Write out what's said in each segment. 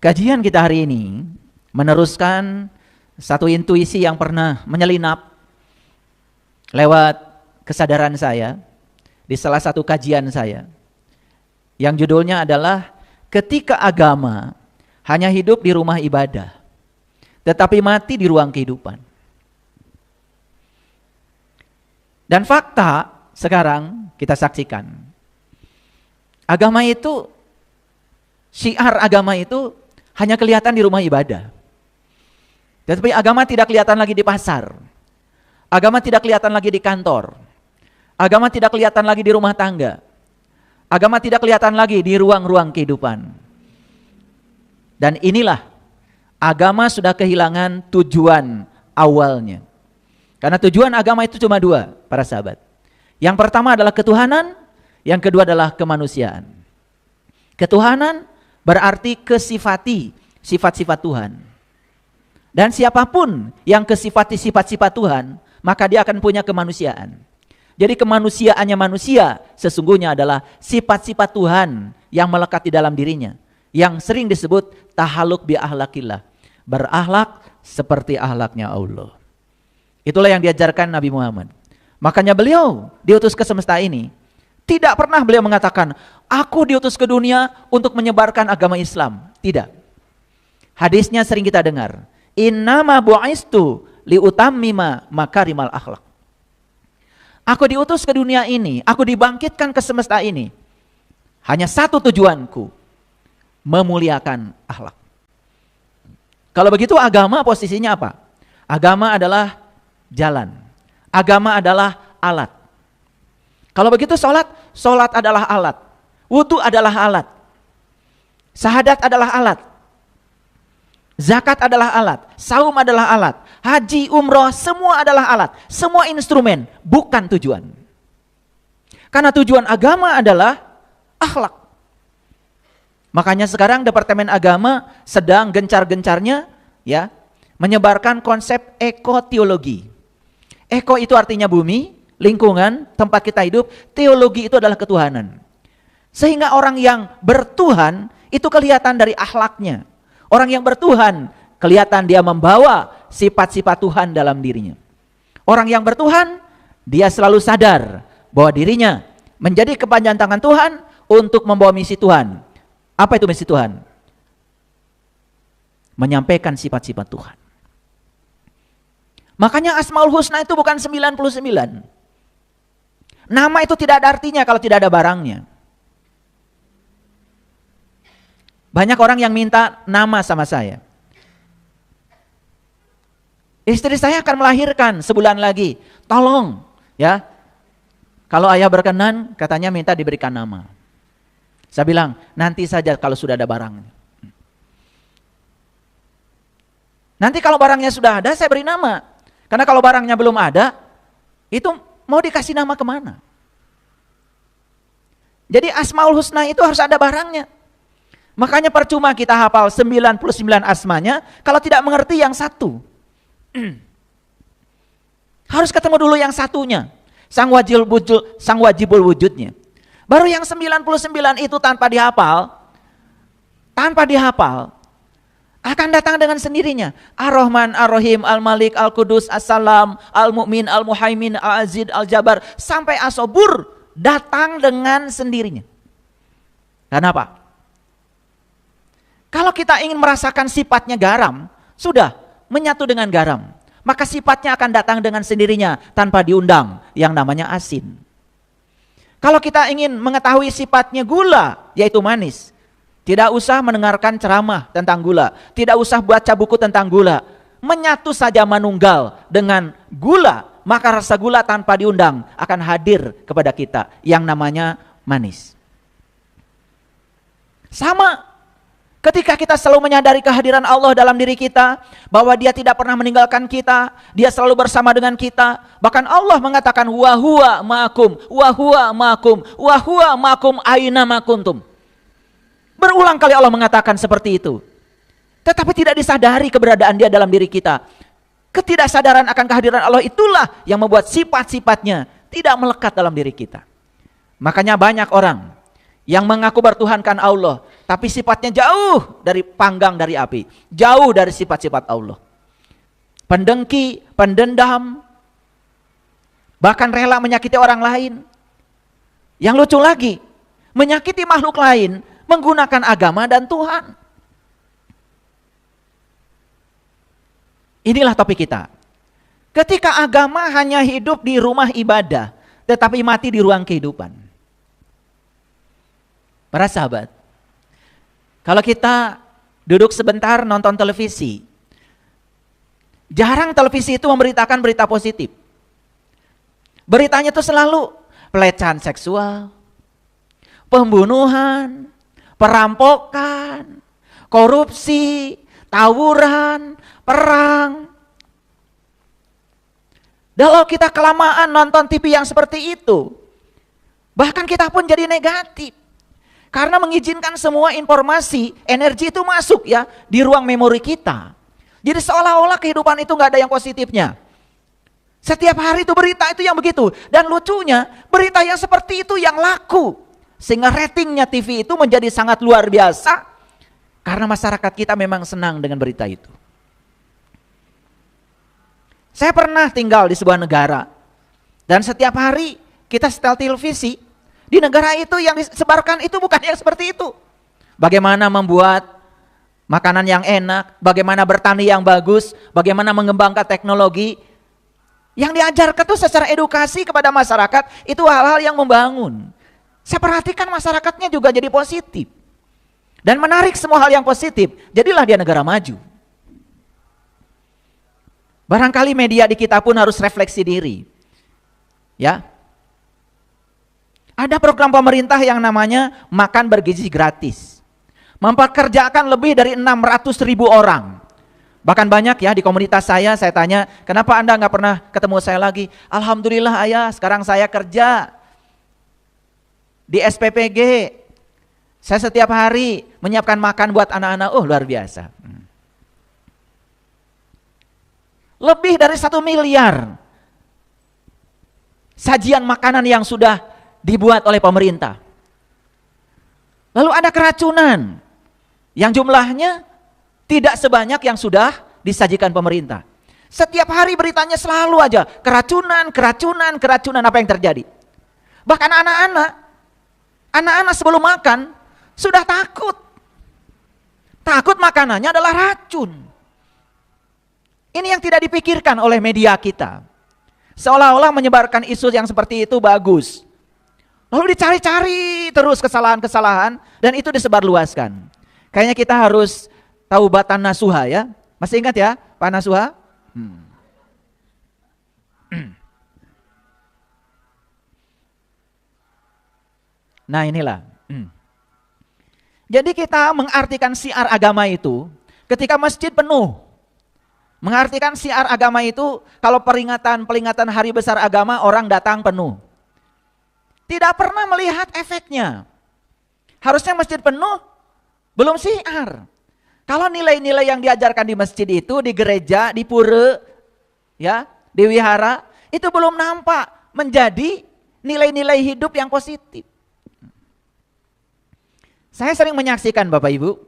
Kajian kita hari ini meneruskan satu intuisi yang pernah menyelinap lewat kesadaran saya di salah satu kajian saya, yang judulnya adalah ketika agama hanya hidup di rumah ibadah tetapi mati di ruang kehidupan. Dan fakta sekarang kita saksikan, agama itu, syiar agama itu hanya kelihatan di rumah ibadah. Tetapi agama tidak kelihatan lagi di pasar. Agama tidak kelihatan lagi di kantor. Agama tidak kelihatan lagi di rumah tangga. Agama tidak kelihatan lagi di ruang-ruang kehidupan. Dan inilah, agama sudah kehilangan tujuan awalnya. Karena tujuan agama itu cuma dua, para sahabat. Yang pertama adalah ketuhanan, yang kedua adalah kemanusiaan. Ketuhanan berarti kesifati sifat-sifat Tuhan. Dan siapapun yang kesifati sifat-sifat Tuhan, maka dia akan punya kemanusiaan. Jadi kemanusiaannya manusia sesungguhnya adalah sifat-sifat Tuhan yang melekat di dalam dirinya, yang sering disebut tahaluk bi ahlakillah, berakhlak seperti akhlaknya Allah. Itulah yang diajarkan Nabi Muhammad. Makanya beliau diutus ke semesta ini. Tidak pernah beliau mengatakan, aku diutus ke dunia untuk menyebarkan agama Islam. Tidak. Hadisnya sering kita dengar. Innama bu'istu liutammima makarimal akhlak. Aku diutus ke dunia ini, aku dibangkitkan ke semesta ini. Hanya satu tujuanku, memuliakan akhlak. Kalau begitu agama posisinya apa? Agama adalah jalan. Agama adalah alat. Kalau begitu sholat adalah alat. Wudu adalah alat. Syahadat adalah alat. Zakat adalah alat. Saum adalah alat. Haji, umroh, semua adalah alat. Semua instrumen, bukan tujuan. Karena tujuan agama adalah akhlak. Makanya sekarang Departemen Agama sedang gencar-gencarnya ya menyebarkan konsep ekoteologi. Eko itu artinya bumi, lingkungan, tempat kita hidup. Teologi itu adalah ketuhanan. Sehingga orang yang bertuhan itu kelihatan dari akhlaknya. Orang yang bertuhan kelihatan dia membawa sifat-sifat Tuhan dalam dirinya. Orang yang bertuhan, dia selalu sadar bahwa dirinya menjadi kepanjangan tangan Tuhan untuk membawa misi Tuhan. Apa itu misi Tuhan? Menyampaikan sifat-sifat Tuhan. Makanya Asmaul Husna itu bukan 99. Nama itu tidak ada artinya kalau tidak ada barangnya. Banyak orang yang minta nama sama saya. Istri saya akan melahirkan sebulan lagi. Tolong ya. Kalau ayah berkenan, katanya minta diberikan nama. Saya bilang, nanti saja kalau sudah ada barangnya. Nanti kalau barangnya sudah ada, saya beri nama. Karena kalau barangnya belum ada, itu mau dikasih nama kemana? Jadi Asmaul Husna itu harus ada barangnya. Makanya percuma kita hafal 99 asmanya kalau tidak mengerti yang satu. Harus ketemu dulu yang satunya, sang wajibul wujudnya. Baru yang 99 itu tanpa dihafal akan datang dengan sendirinya. Ar-Rahman, Ar-Rahim, Al-Malik, Al-Qudus, As-Salam, Al-Mu'min, Al-Muhaimin, Al-Aziz, Al-Jabar sampai As-Sabur datang dengan sendirinya. Kenapa? Kalau kita ingin merasakan sifatnya garam, sudah menyatu dengan garam. Maka sifatnya akan datang dengan sendirinya tanpa diundang, yang namanya asin. Kalau kita ingin mengetahui sifatnya gula, yaitu manis, tidak usah mendengarkan ceramah tentang gula, tidak usah baca buku tentang gula. Menyatu saja manunggal dengan gula, maka rasa gula tanpa diundang akan hadir kepada kita, yang namanya manis. Sama ketika kita selalu menyadari kehadiran Allah dalam diri kita, bahwa dia tidak pernah meninggalkan kita, dia selalu bersama dengan kita. Bahkan Allah mengatakan wa huwa ma'akum, wa huwa ma'akum, wa huwa ma'akum aina ma kuntum. Berulang kali Allah mengatakan seperti itu. Tetapi tidak disadari keberadaan dia dalam diri kita. Ketidaksadaran akan kehadiran Allah itulah yang membuat sifat-sifatnya tidak melekat dalam diri kita. Makanya banyak orang yang mengaku bertuhankan Allah, tapi sifatnya jauh dari panggang dari api, jauh dari sifat-sifat Allah. Pendengki, pendendam, bahkan rela menyakiti orang lain. Yang lucu lagi, menyakiti makhluk lain menggunakan agama dan Tuhan. Inilah topik kita. Ketika agama hanya hidup di rumah ibadah, tetapi mati di ruang kehidupan. Para sahabat, kalau kita duduk sebentar nonton televisi, jarang televisi itu memberitakan berita positif. Beritanya itu selalu pelecehan seksual, pembunuhan, perampokan, korupsi, tawuran, perang. Kalau kita kelamaan nonton TV yang seperti itu, bahkan kita pun jadi negatif. Karena mengizinkan semua informasi, energi itu masuk ya di ruang memori kita. Jadi seolah-olah kehidupan itu nggak ada yang positifnya. Setiap hari itu berita itu yang begitu. Dan lucunya berita yang seperti itu yang laku. Sehingga ratingnya TV itu menjadi sangat luar biasa. Karena masyarakat kita memang senang dengan berita itu. Saya pernah tinggal di sebuah negara. Dan setiap hari kita setel televisi. Di negara itu yang disebarkan itu bukan yang seperti itu. Bagaimana membuat makanan yang enak, bagaimana bertani yang bagus, bagaimana mengembangkan teknologi. Yang diajarkan itu secara edukasi kepada masyarakat itu hal-hal yang membangun. Saya perhatikan masyarakatnya juga jadi positif. Dan menarik semua hal yang positif, jadilah dia negara maju. Barangkali media di kita pun harus refleksi diri. Ya. Ada program pemerintah yang namanya makan bergizi gratis. Mempekerjakan lebih dari 600.000 orang. Bahkan banyak ya di komunitas saya tanya, kenapa Anda nggak pernah ketemu saya lagi? Alhamdulillah ayah, sekarang saya kerja di SPPG. Saya setiap hari menyiapkan makan buat anak-anak. Oh luar biasa. Lebih dari 1 miliar sajian makanan yang sudah dibuat oleh pemerintah. Lalu ada keracunan yang jumlahnya tidak sebanyak yang sudah disajikan pemerintah. Setiap hari beritanya selalu aja keracunan, keracunan, keracunan. Apa yang terjadi? Bahkan anak-anak sebelum makan sudah takut. Takut makanannya adalah racun. Ini yang tidak dipikirkan oleh media kita. Seolah-olah menyebarkan isu yang seperti itu bagus. Lalu dicari-cari terus kesalahan-kesalahan dan itu disebarluaskan. Kayaknya kita harus taubatan nasuha ya. Masih ingat ya Pak Nasuha? Nah inilah. Jadi kita mengartikan syiar agama itu ketika masjid penuh. Mengartikan syiar agama itu kalau peringatan hari besar agama orang datang penuh. Tidak pernah melihat efeknya. Harusnya masjid penuh, belum syiar. Kalau nilai-nilai yang diajarkan di masjid itu, di gereja, di pura, ya, di wihara, itu belum nampak menjadi nilai-nilai hidup yang positif. Saya sering menyaksikan Bapak Ibu,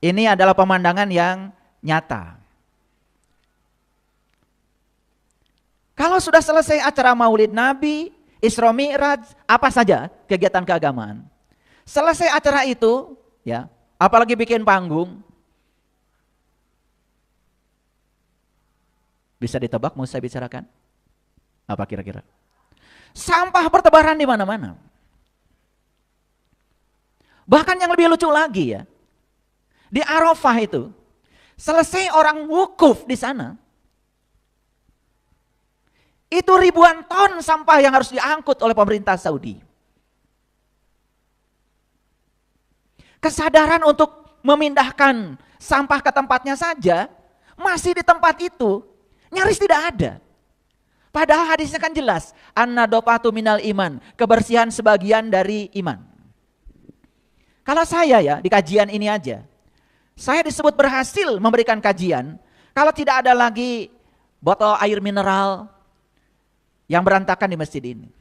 ini adalah pemandangan yang nyata. Kalau sudah selesai acara Maulid Nabi, Isra Mi'raj, apa saja kegiatan keagamaan. Selesai acara itu, ya, apalagi bikin panggung. Bisa ditebak mau saya bicarakan? Apa kira-kira? Sampah bertebaran di mana-mana. Bahkan yang lebih lucu lagi ya, di Arafah itu, selesai orang wukuf di sana, itu ribuan ton sampah yang harus diangkut oleh pemerintah Saudi. Kesadaran untuk memindahkan sampah ke tempatnya saja, masih di tempat itu, nyaris tidak ada. Padahal hadisnya kan jelas, an-nadofatu minal iman, kebersihan sebagian dari iman. Kalau saya ya, di kajian ini aja, saya disebut berhasil memberikan kajian, kalau tidak ada lagi botol air mineral, yang berantakan di masjid ini.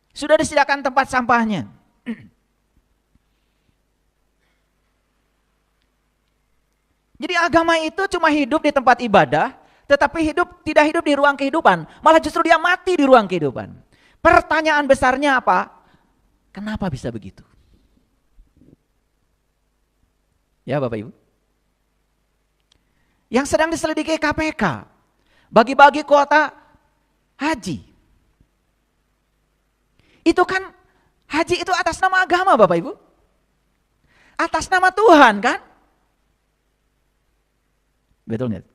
Sudah disediakan tempat sampahnya. Jadi agama itu cuma hidup di tempat ibadah, tetapi tidak hidup di ruang kehidupan. Malah justru dia mati di ruang kehidupan. Pertanyaan besarnya apa? Kenapa bisa begitu? Ya Bapak Ibu. Yang sedang diselidiki KPK, bagi-bagi kuota haji. Itu kan, haji itu atas nama agama Bapak Ibu. Atas nama Tuhan kan? Betul nggak?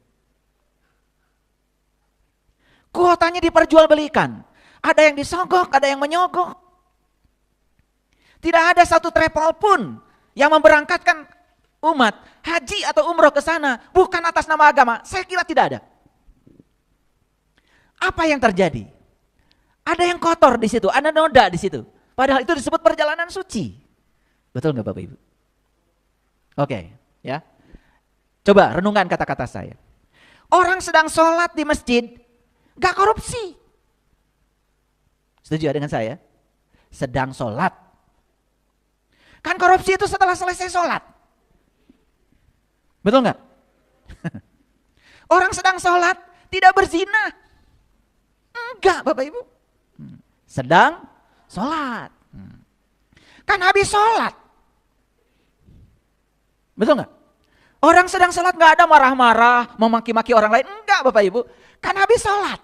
Kuotanya diperjualbelikan. Ada yang disogok, ada yang menyogok. Tidak ada satu travel pun yang memberangkatkan umat haji atau umroh ke sana bukan atas nama agama. Saya kira tidak ada. Apa yang terjadi? Ada yang kotor di situ, ada noda di situ. Padahal itu disebut perjalanan suci. Betul nggak Bapak Ibu? Oke, ya. Coba renungkan kata-kata saya. Orang sedang sholat di masjid, gak korupsi. Setuju ya dengan saya? Sedang sholat. Kan korupsi itu setelah selesai sholat. Betul gak? Orang sedang sholat, tidak berzina. Enggak Bapak Ibu. Sedang sholat. Kan habis sholat. Betul gak? Orang sedang sholat gak ada marah-marah, memaki-maki orang lain. Enggak Bapak Ibu, kan habis sholat.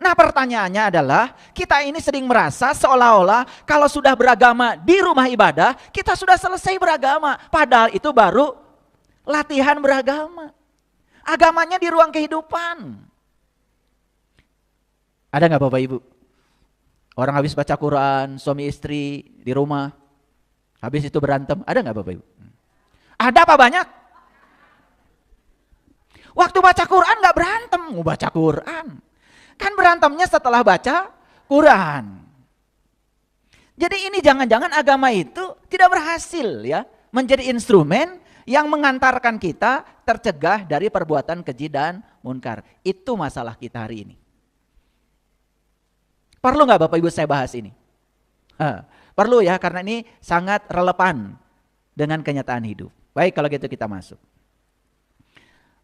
Nah pertanyaannya adalah, kita ini sering merasa seolah-olah kalau sudah beragama di rumah ibadah, kita sudah selesai beragama. Padahal itu baru latihan beragama. Agamanya di ruang kehidupan. Ada gak Bapak Ibu? Orang habis baca Quran, suami istri di rumah, habis itu berantem, ada gak Bapak Ibu? Ada apa banyak? Waktu baca Quran gak berantem, mau baca Quran. Kan berantemnya setelah baca Quran. Jadi ini jangan-jangan agama itu tidak berhasil ya menjadi instrumen yang mengantarkan kita tercegah dari perbuatan keji dan munkar. Itu masalah kita hari ini. Perlu gak Bapak Ibu saya bahas ini? Perlu ya, karena ini sangat relevan dengan kenyataan hidup. Baik, kalau gitu kita masuk.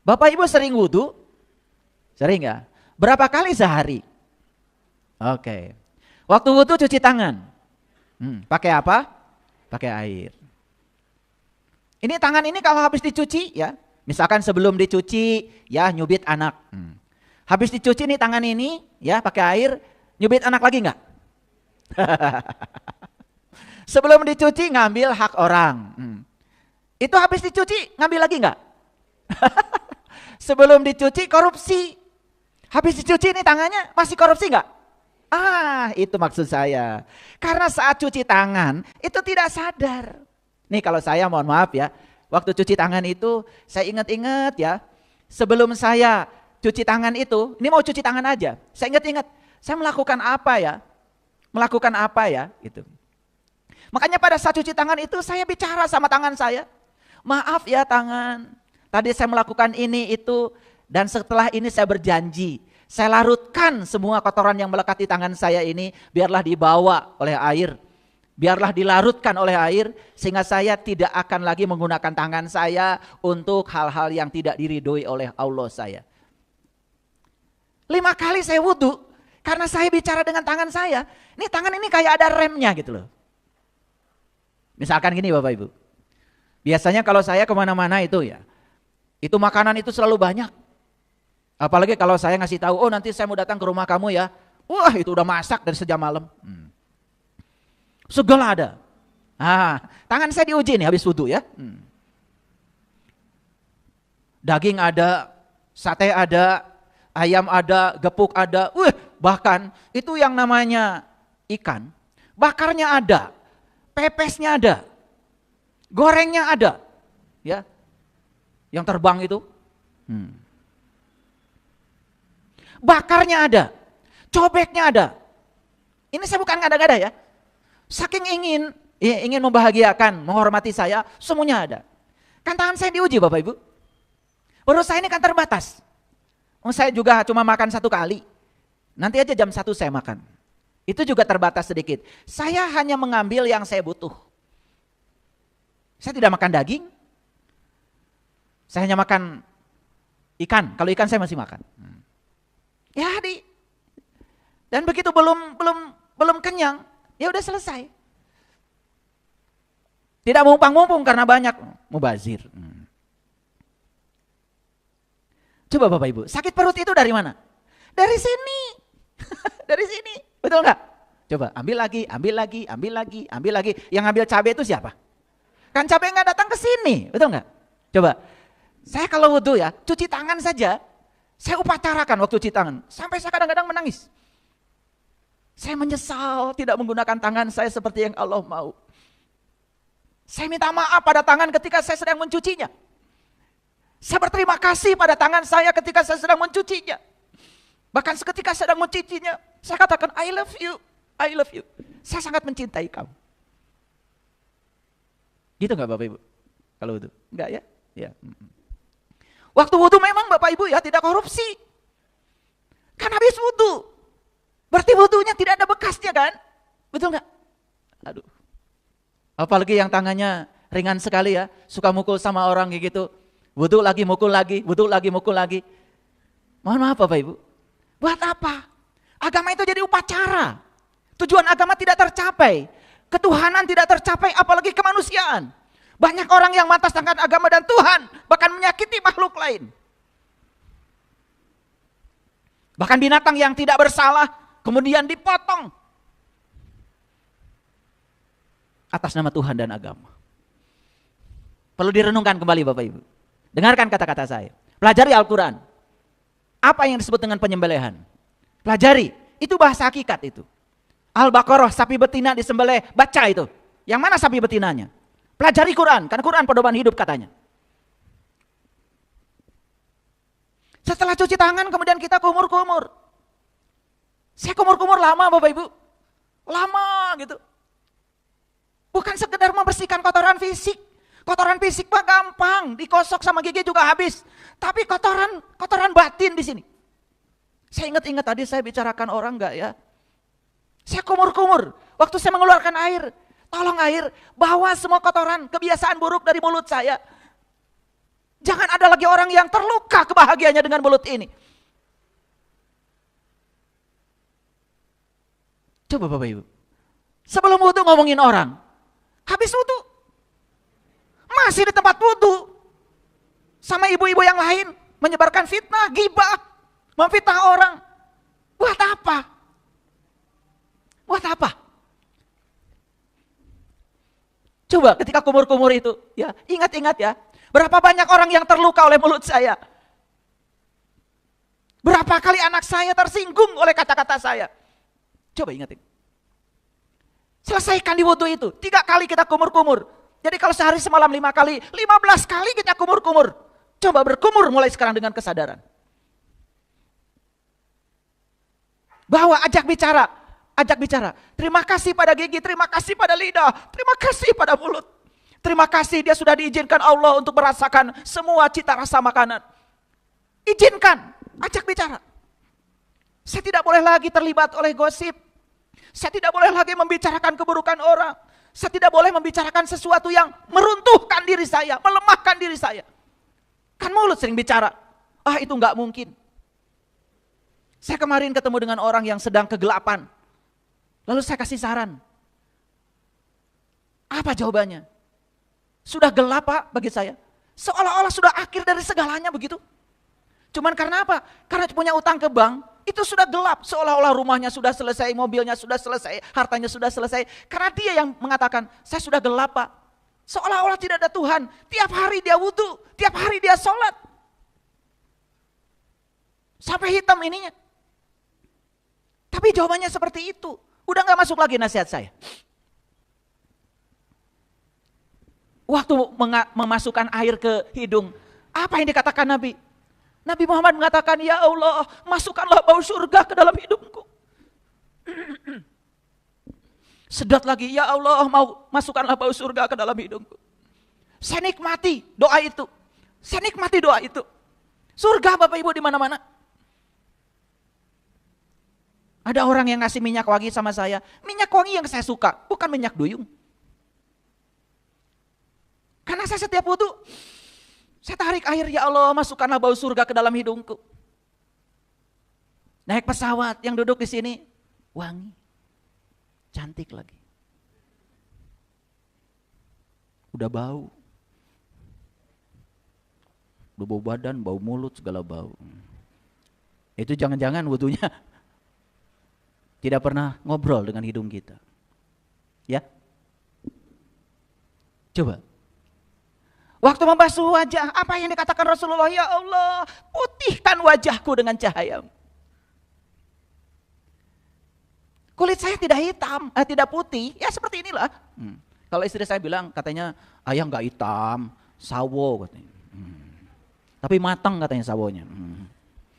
Bapak Ibu sering wudhu? Sering gak? Berapa kali sehari? Oke. Waktu wudhu cuci tangan. Pakai apa? Pakai air. Ini tangan ini kalau habis dicuci ya, misalkan sebelum dicuci ya nyubit anak. Habis dicuci nih tangan ini ya pakai air, nyubit anak lagi enggak? Sebelum dicuci ngambil hak orang. Itu habis dicuci ngambil lagi enggak? Sebelum dicuci korupsi. Habis dicuci nih tangannya masih korupsi enggak? Itu maksud saya. Karena saat cuci tangan itu tidak sadar. Nih kalau saya mohon maaf ya, waktu cuci tangan itu saya ingat-ingat ya. Sebelum saya cuci tangan itu, ini mau cuci tangan aja. Saya ingat-ingat, saya melakukan apa ya? Melakukan apa ya? Gitu. Makanya pada saat cuci tangan itu saya bicara sama tangan saya. Maaf ya tangan, tadi saya melakukan ini itu dan setelah ini saya berjanji. Saya larutkan semua kotoran yang melekat di tangan saya ini biarlah dibawa oleh air. Biarlah dilarutkan oleh air sehingga saya tidak akan lagi menggunakan tangan saya untuk hal-hal yang tidak diridhoi oleh Allah saya. 5 kali saya wudhu karena saya bicara dengan tangan saya. Ini tangan ini kayak ada remnya gitu loh. Misalkan gini Bapak Ibu. Biasanya kalau saya kemana-mana itu ya, itu makanan itu selalu banyak. Apalagi kalau saya ngasih tahu, oh nanti saya mau datang ke rumah kamu ya. Wah itu udah masak dari sejam malam. Segala ada. Tangan saya diuji nih habis wudhu ya. Daging ada, sate ada, ayam ada, gepuk ada. Bahkan itu yang namanya ikan, bakarnya ada, pepesnya ada, gorengnya ada, ya, yang terbang itu, bakarnya ada, cobeknya ada. Ini saya bukan ngada-ngada ya. Saking ingin membahagiakan, menghormati saya, semuanya ada. Kan tangan saya diuji Bapak Ibu. Perut saya ini kan terbatas. Saya juga cuma makan 1 kali. Nanti aja jam 1 saya makan. Itu juga terbatas sedikit. Saya hanya mengambil yang saya butuh. Saya tidak makan daging. Saya hanya makan ikan. Kalau ikan saya masih makan. Ya, dan begitu belum kenyang, ya udah selesai. Tidak mumpang-mumpung karena banyak mubazir. Coba Bapak Ibu, sakit perut itu dari mana? Dari sini. Dari sini. Betul nggak? Coba ambil lagi. Yang ambil cabai itu siapa? Kan cabai nggak datang ke sini, betul nggak? Coba, saya kalau wudhu ya, cuci tangan saja, saya upacarakan waktu cuci tangan. Sampai saya kadang-kadang menangis. Saya menyesal tidak menggunakan tangan saya seperti yang Allah mau. Saya minta maaf pada tangan ketika saya sedang mencucinya. Saya berterima kasih pada tangan saya ketika saya sedang mencucinya. Bahkan ketika saya sedang mencucinya, saya katakan, I love you, I love you. Saya sangat mencintai kamu. Gitu nggak Bapak Ibu? Kalau wudhu? Enggak ya? Ya. Waktu wudhu memang Bapak Ibu ya tidak korupsi. Kan habis wudhu. Berarti wudhunya tidak ada bekasnya kan? Betul nggak? Aduh. Apalagi yang tangannya ringan sekali ya. Suka mukul sama orang kayak gitu. Wudhu lagi, mukul lagi, wudhu lagi, mukul lagi. Mohon maaf Bapak Ibu. Buat apa? Agama itu jadi upacara. Tujuan agama tidak tercapai. Ketuhanan tidak tercapai, apalagi kemanusiaan. Banyak orang yang mengatasnamakan agama dan Tuhan, bahkan menyakiti makhluk lain. Bahkan binatang yang tidak bersalah, kemudian dipotong. Atas nama Tuhan dan agama. Perlu direnungkan kembali Bapak Ibu. Dengarkan kata-kata saya. Pelajari Al-Quran. Apa yang disebut dengan penyembelihan? Pelajari, itu bahasa hakikat itu. Al-Baqarah, sapi betina disembelih, baca itu. Yang mana sapi betinanya? Pelajari Quran, karena Quran pedoman hidup katanya. Setelah cuci tangan kemudian kita kumur-kumur. Saya kumur-kumur lama Bapak Ibu. Lama gitu. Bukan sekedar membersihkan kotoran fisik. Kotoran fisik mah gampang, dikosok sama gigi juga habis. Tapi kotoran batin di sini. Saya ingat tadi saya bicarakan orang enggak ya? Saya kumur-kumur, waktu saya mengeluarkan air, tolong air, bawa semua kotoran, kebiasaan buruk dari mulut saya. Jangan ada lagi orang yang terluka kebahagiaannya dengan mulut ini. Coba Bapak Ibu, sebelum wudhu ngomongin orang, habis wudhu, masih di tempat wudhu, sama ibu-ibu yang lain, menyebarkan fitnah, ghibah, memfitnah orang. Buat apa? Buat apa? Coba ketika kumur-kumur itu, ya ingat-ingat ya, berapa banyak orang yang terluka oleh mulut saya. Berapa kali anak saya tersinggung oleh kata-kata saya. Coba ingatin. Selesaikan di wudhu itu, 3 kali kita kumur-kumur. Jadi kalau sehari semalam 5 kali, 15 kali kita kumur-kumur. Coba berkumur mulai sekarang dengan kesadaran. Bahwa ajak bicara. Terima kasih pada gigi, terima kasih pada lidah, terima kasih pada mulut. Terima kasih dia sudah diizinkan Allah untuk merasakan semua cita rasa makanan. Izinkan, ajak bicara. Saya tidak boleh lagi terlibat oleh gosip. Saya tidak boleh lagi membicarakan keburukan orang. Saya tidak boleh membicarakan sesuatu yang meruntuhkan diri saya, melemahkan diri saya. Kan mulut sering bicara, itu enggak mungkin. Saya kemarin ketemu dengan orang yang sedang kegelapan. Lalu saya kasih saran. Apa jawabannya? Sudah gelap Pak bagi saya. Seolah-olah sudah akhir dari segalanya begitu. Cuman karena apa? Karena punya utang ke bank, itu sudah gelap. Seolah-olah rumahnya sudah selesai, mobilnya sudah selesai, hartanya sudah selesai. Karena dia yang mengatakan, saya sudah gelap Pak. Seolah-olah tidak ada Tuhan. Tiap hari dia wudhu, tiap hari dia sholat. Sampai hitam ininya. Tapi jawabannya seperti itu. Udah gak masuk lagi nasihat saya. Waktu memasukkan air ke hidung, apa yang dikatakan Nabi? Nabi Muhammad mengatakan, ya Allah, masukkanlah bau surga ke dalam hidungku. Sedot lagi, ya Allah, masukkanlah bau surga ke dalam hidungku. Saya nikmati doa itu. Surga Bapak Ibu di mana-mana. Ada orang yang ngasih minyak wangi sama saya. Minyak wangi yang saya suka, bukan minyak duyung. Karena saya setiap wudhu, Saya tarik air, ya Allah, masukkanlah bau surga ke dalam hidungku. Naik pesawat, yang duduk di sini wangi, cantik lagi. Udah bau. Udah bau badan, bau mulut, segala bau. Itu jangan-jangan wudunya tidak pernah ngobrol dengan hidung kita. Ya. Coba. Waktu membasuh wajah, apa yang dikatakan Rasulullah? Ya Allah, putihkan wajahku dengan cahaya. Kulit saya tidak hitam, tidak putih, ya seperti inilah. Kalau istri saya bilang, katanya ayah nggak hitam, sawo katanya. Tapi matang katanya sawonya.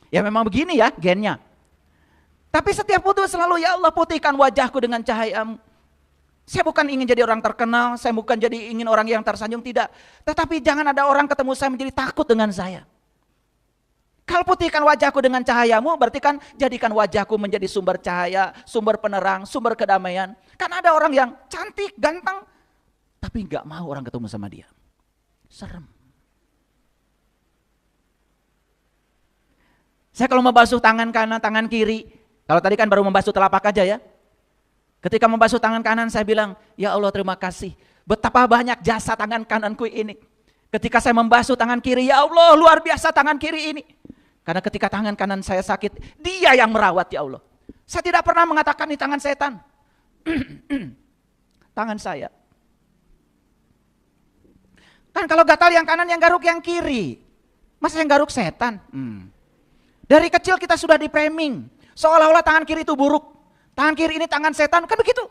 Ya memang begini ya gennya. Tapi setiap wudu selalu, ya Allah, putihkan wajahku dengan cahaya-Mu. Saya bukan ingin jadi orang terkenal, saya bukan jadi ingin orang yang tersanjung, tidak. Tetapi jangan ada orang ketemu saya menjadi takut dengan saya. Kalau putihkan wajahku dengan cahaya-Mu, berarti kan jadikan wajahku menjadi sumber cahaya, sumber penerang, sumber kedamaian. Karena ada orang yang cantik, ganteng, tapi gak mau orang ketemu sama dia. Serem. Saya kalau membasuh tangan kanan, tangan kiri, kalau tadi kan baru membasuh telapak aja ya. Ketika membasuh tangan kanan saya bilang, ya Allah terima kasih, betapa banyak jasa tangan kananku ini. Ketika saya membasuh tangan kiri, ya Allah luar biasa tangan kiri ini. Karena ketika tangan kanan saya sakit, Dia yang merawat, ya Allah. Saya tidak pernah mengatakan ini tangan setan. Tangan saya. Kan kalau gatal yang kanan, yang garuk yang kiri. Masa yang garuk setan? Dari kecil kita sudah di-framing. Seolah-olah tangan kiri itu buruk. Tangan kiri ini tangan setan, kan begitu.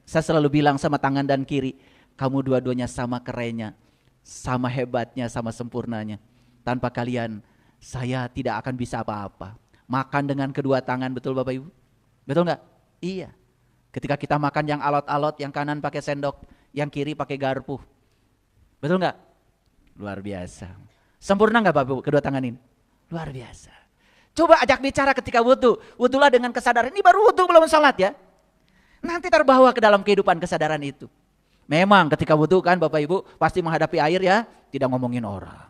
Saya selalu bilang sama tangan dan kiri, kamu dua-duanya sama kerennya, sama hebatnya, sama sempurnanya. Tanpa kalian, saya tidak akan bisa apa-apa. Makan dengan kedua tangan, betul Bapak Ibu? Betul nggak? Iya. Ketika kita makan yang alot-alot, yang kanan pakai sendok, yang kiri pakai garpu. Betul nggak? Luar biasa. Sempurna nggak Bapak Ibu kedua tangan ini? Luar biasa. Coba ajak bicara ketika wudu. Wudulah dengan kesadaran. Ini baru wudu belum salat ya. Nanti terbawa ke dalam kehidupan kesadaran itu. Memang ketika wudu kan Bapak Ibu pasti menghadapi air ya. Tidak ngomongin orang.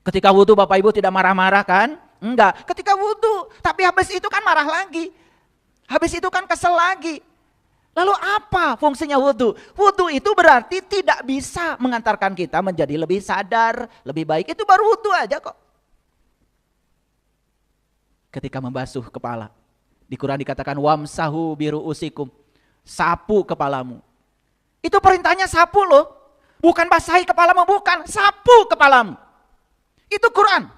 Ketika wudu Bapak Ibu tidak marah-marah kan? Enggak. Ketika wudu. Tapi habis itu kan marah lagi. Habis itu kan kesel lagi. Lalu apa fungsinya wudu? Wudu itu berarti tidak bisa mengantarkan kita menjadi lebih sadar, lebih baik. Itu baru wudu aja kok. Ketika membasuh kepala. Di Quran dikatakan wamsahu biru'usikum. Sapu kepalamu. Itu perintahnya sapu loh. Bukan basahi kepalamu, bukan. Sapu kepalamu. Itu Quran.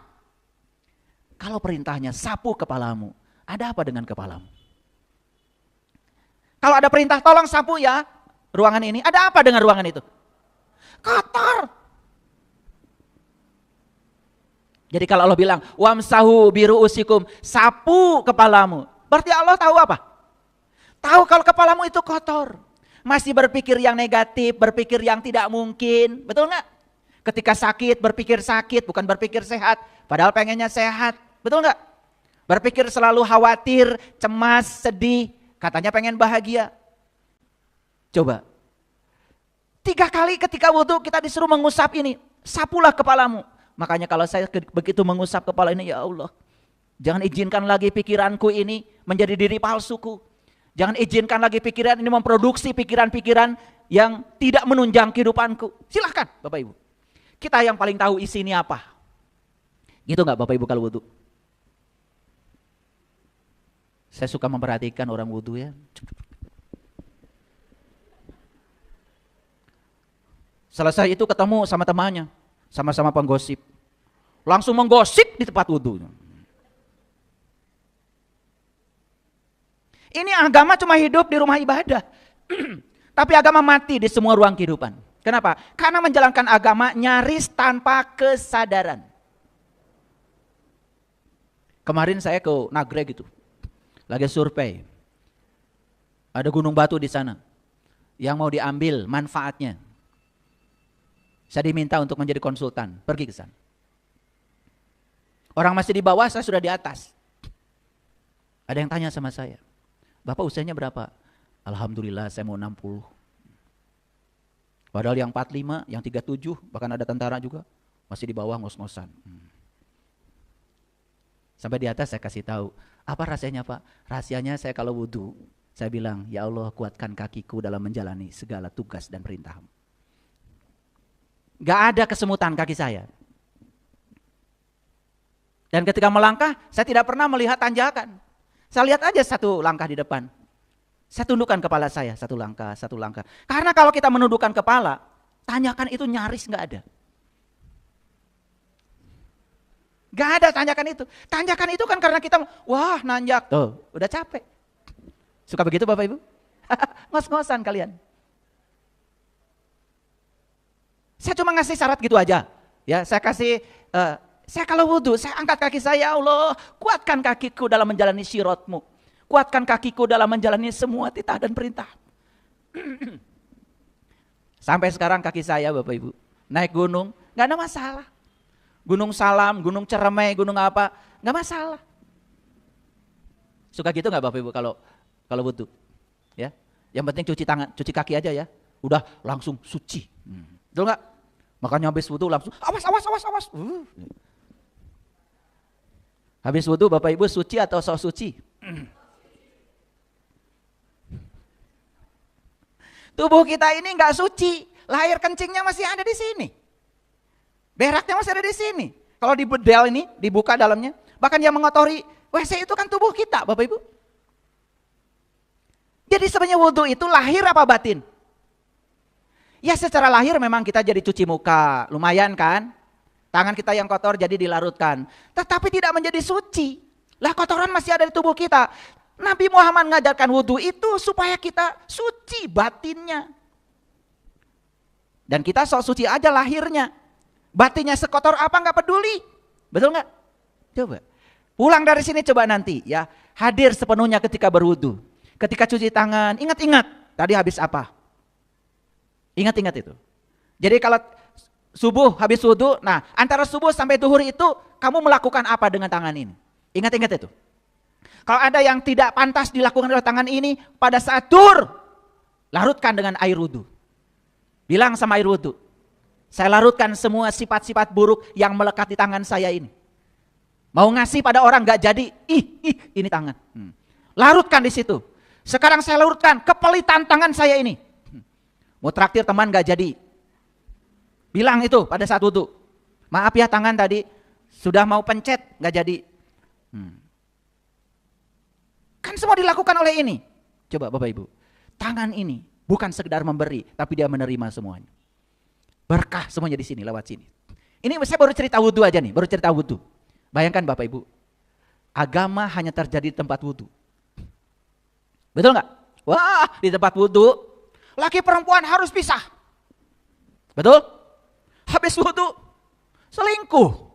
Kalau perintahnya sapu kepalamu, ada apa dengan kepalamu? Kalau ada perintah tolong sapu ya ruangan ini, ada apa dengan ruangan itu? Kotor. Jadi kalau Allah bilang, wamsahu biru'usikum, sapu kepalamu. Berarti Allah tahu apa? Tahu kalau kepalamu itu kotor. Masih berpikir yang negatif, berpikir yang tidak mungkin. Betul nggak? Ketika sakit, berpikir sakit, bukan berpikir sehat. Padahal pengennya sehat. Betul nggak? Berpikir selalu khawatir, cemas, sedih. Katanya pengen bahagia. Coba. 3 kali ketika wudu kita disuruh mengusap ini. Sapulah kepalamu. Makanya kalau saya begitu mengusap kepala ini, ya Allah, jangan izinkan lagi pikiranku ini menjadi diri palsuku. Jangan izinkan lagi pikiran ini memproduksi pikiran-pikiran yang tidak menunjang kehidupanku. Silahkan Bapak Ibu. Kita yang paling tahu isi ini apa. Gitu gak Bapak Ibu kalau wudu? Saya suka memperhatikan orang wudu ya. Selesai itu ketemu sama temannya. Sama-sama penggosip. Langsung menggosip di tempat wudu. Ini agama cuma hidup di rumah ibadah. Tapi agama mati di semua ruang kehidupan. Kenapa? Karena menjalankan agama nyaris tanpa kesadaran. Kemarin saya ke Nagreg gitu. Lagi survei. Ada gunung batu di sana. Yang mau diambil manfaatnya. Saya diminta untuk menjadi konsultan, pergi ke sana. Orang masih di bawah, saya sudah di atas. Ada yang tanya sama saya, Bapak usianya berapa? Alhamdulillah saya mau 60. Padahal yang 45, yang 37, bahkan ada tentara juga masih di bawah ngos-ngosan. Sampai di atas saya kasih tahu, apa rahasianya Pak? Rahasianya saya kalau wudhu, saya bilang, ya Allah kuatkan kakiku dalam menjalani segala tugas dan perintah-Mu. Gak ada kesemutan kaki saya. Dan ketika melangkah, saya tidak pernah melihat tanjakan. Saya lihat aja satu langkah di depan. Saya tundukkan kepala saya, satu langkah, satu langkah. Karena kalau kita menundukkan kepala, tanjakan itu nyaris gak ada. Gak ada tanjakan itu. Tanjakan itu kan karena kita, wah nanjak, tuh udah capek. Suka begitu Bapak Ibu? Ngos-ngosan kalian. Saya cuma ngasih syarat gitu aja. Ya, saya kasih, saya kalau wudhu, saya angkat kaki saya, ya Allah, kuatkan kakiku dalam menjalani syirat-Mu. Kuatkan kakiku dalam menjalani semua titah dan perintah. Sampai sekarang kaki saya Bapak Ibu, naik gunung, gak ada masalah. Gunung Salam, Gunung Ceremai, gunung apa, gak masalah. Suka gitu gak Bapak Ibu kalau wudhu? Ya, yang penting cuci tangan, cuci kaki aja ya. Udah langsung suci. Betul gak? Makanya habis wudhu langsung, awas. Habis wudhu Bapak Ibu suci atau sok suci? Tubuh kita ini nggak suci, lahir kencingnya masih ada di sini, beraknya masih ada di sini. Kalau di bedel ini dibuka dalamnya, bahkan yang mengotori WC itu kan tubuh kita, Bapak Ibu. Jadi sebenarnya wudhu itu lahir apa batin? Ya secara lahir memang kita jadi cuci muka, lumayan kan? Tangan kita yang kotor jadi dilarutkan, tetapi tidak menjadi suci. Lah kotoran masih ada di tubuh kita. Nabi Muhammad mengajarkan wudhu itu supaya kita suci batinnya. Dan kita sok suci aja lahirnya. Batinnya sekotor apa nggak peduli. Betul nggak? Coba. Pulang dari sini coba nanti ya. Hadir sepenuhnya ketika berwudhu. Ketika cuci tangan, ingat-ingat tadi habis apa. Ingat-ingat itu. Jadi kalau subuh habis wudhu, nah antara subuh sampai duhur itu kamu melakukan apa dengan tangan ini? Ingat-ingat itu. Kalau ada yang tidak pantas dilakukan oleh tangan ini pada saat duhur, larutkan dengan air wudhu. Bilang sama air wudhu, saya larutkan semua sifat-sifat buruk yang melekat di tangan saya ini. Mau ngasih pada orang gak jadi, ini tangan. Larutkan di situ. Sekarang saya larutkan kepelitan tangan saya ini. Mau traktir teman gak jadi. Bilang itu pada saat wudhu. Maaf ya tangan tadi, sudah mau pencet gak jadi. Kan semua dilakukan oleh ini. Coba Bapak Ibu, tangan ini bukan sekedar memberi, tapi dia menerima semuanya. Berkah semuanya di sini, lewat sini. Ini saya baru cerita wudhu aja nih, baru cerita wudhu. Bayangkan Bapak Ibu, agama hanya terjadi di tempat wudhu. Betul nggak? Wah, di tempat wudhu, laki perempuan harus pisah. Betul? Habis wudhu, selingkuh.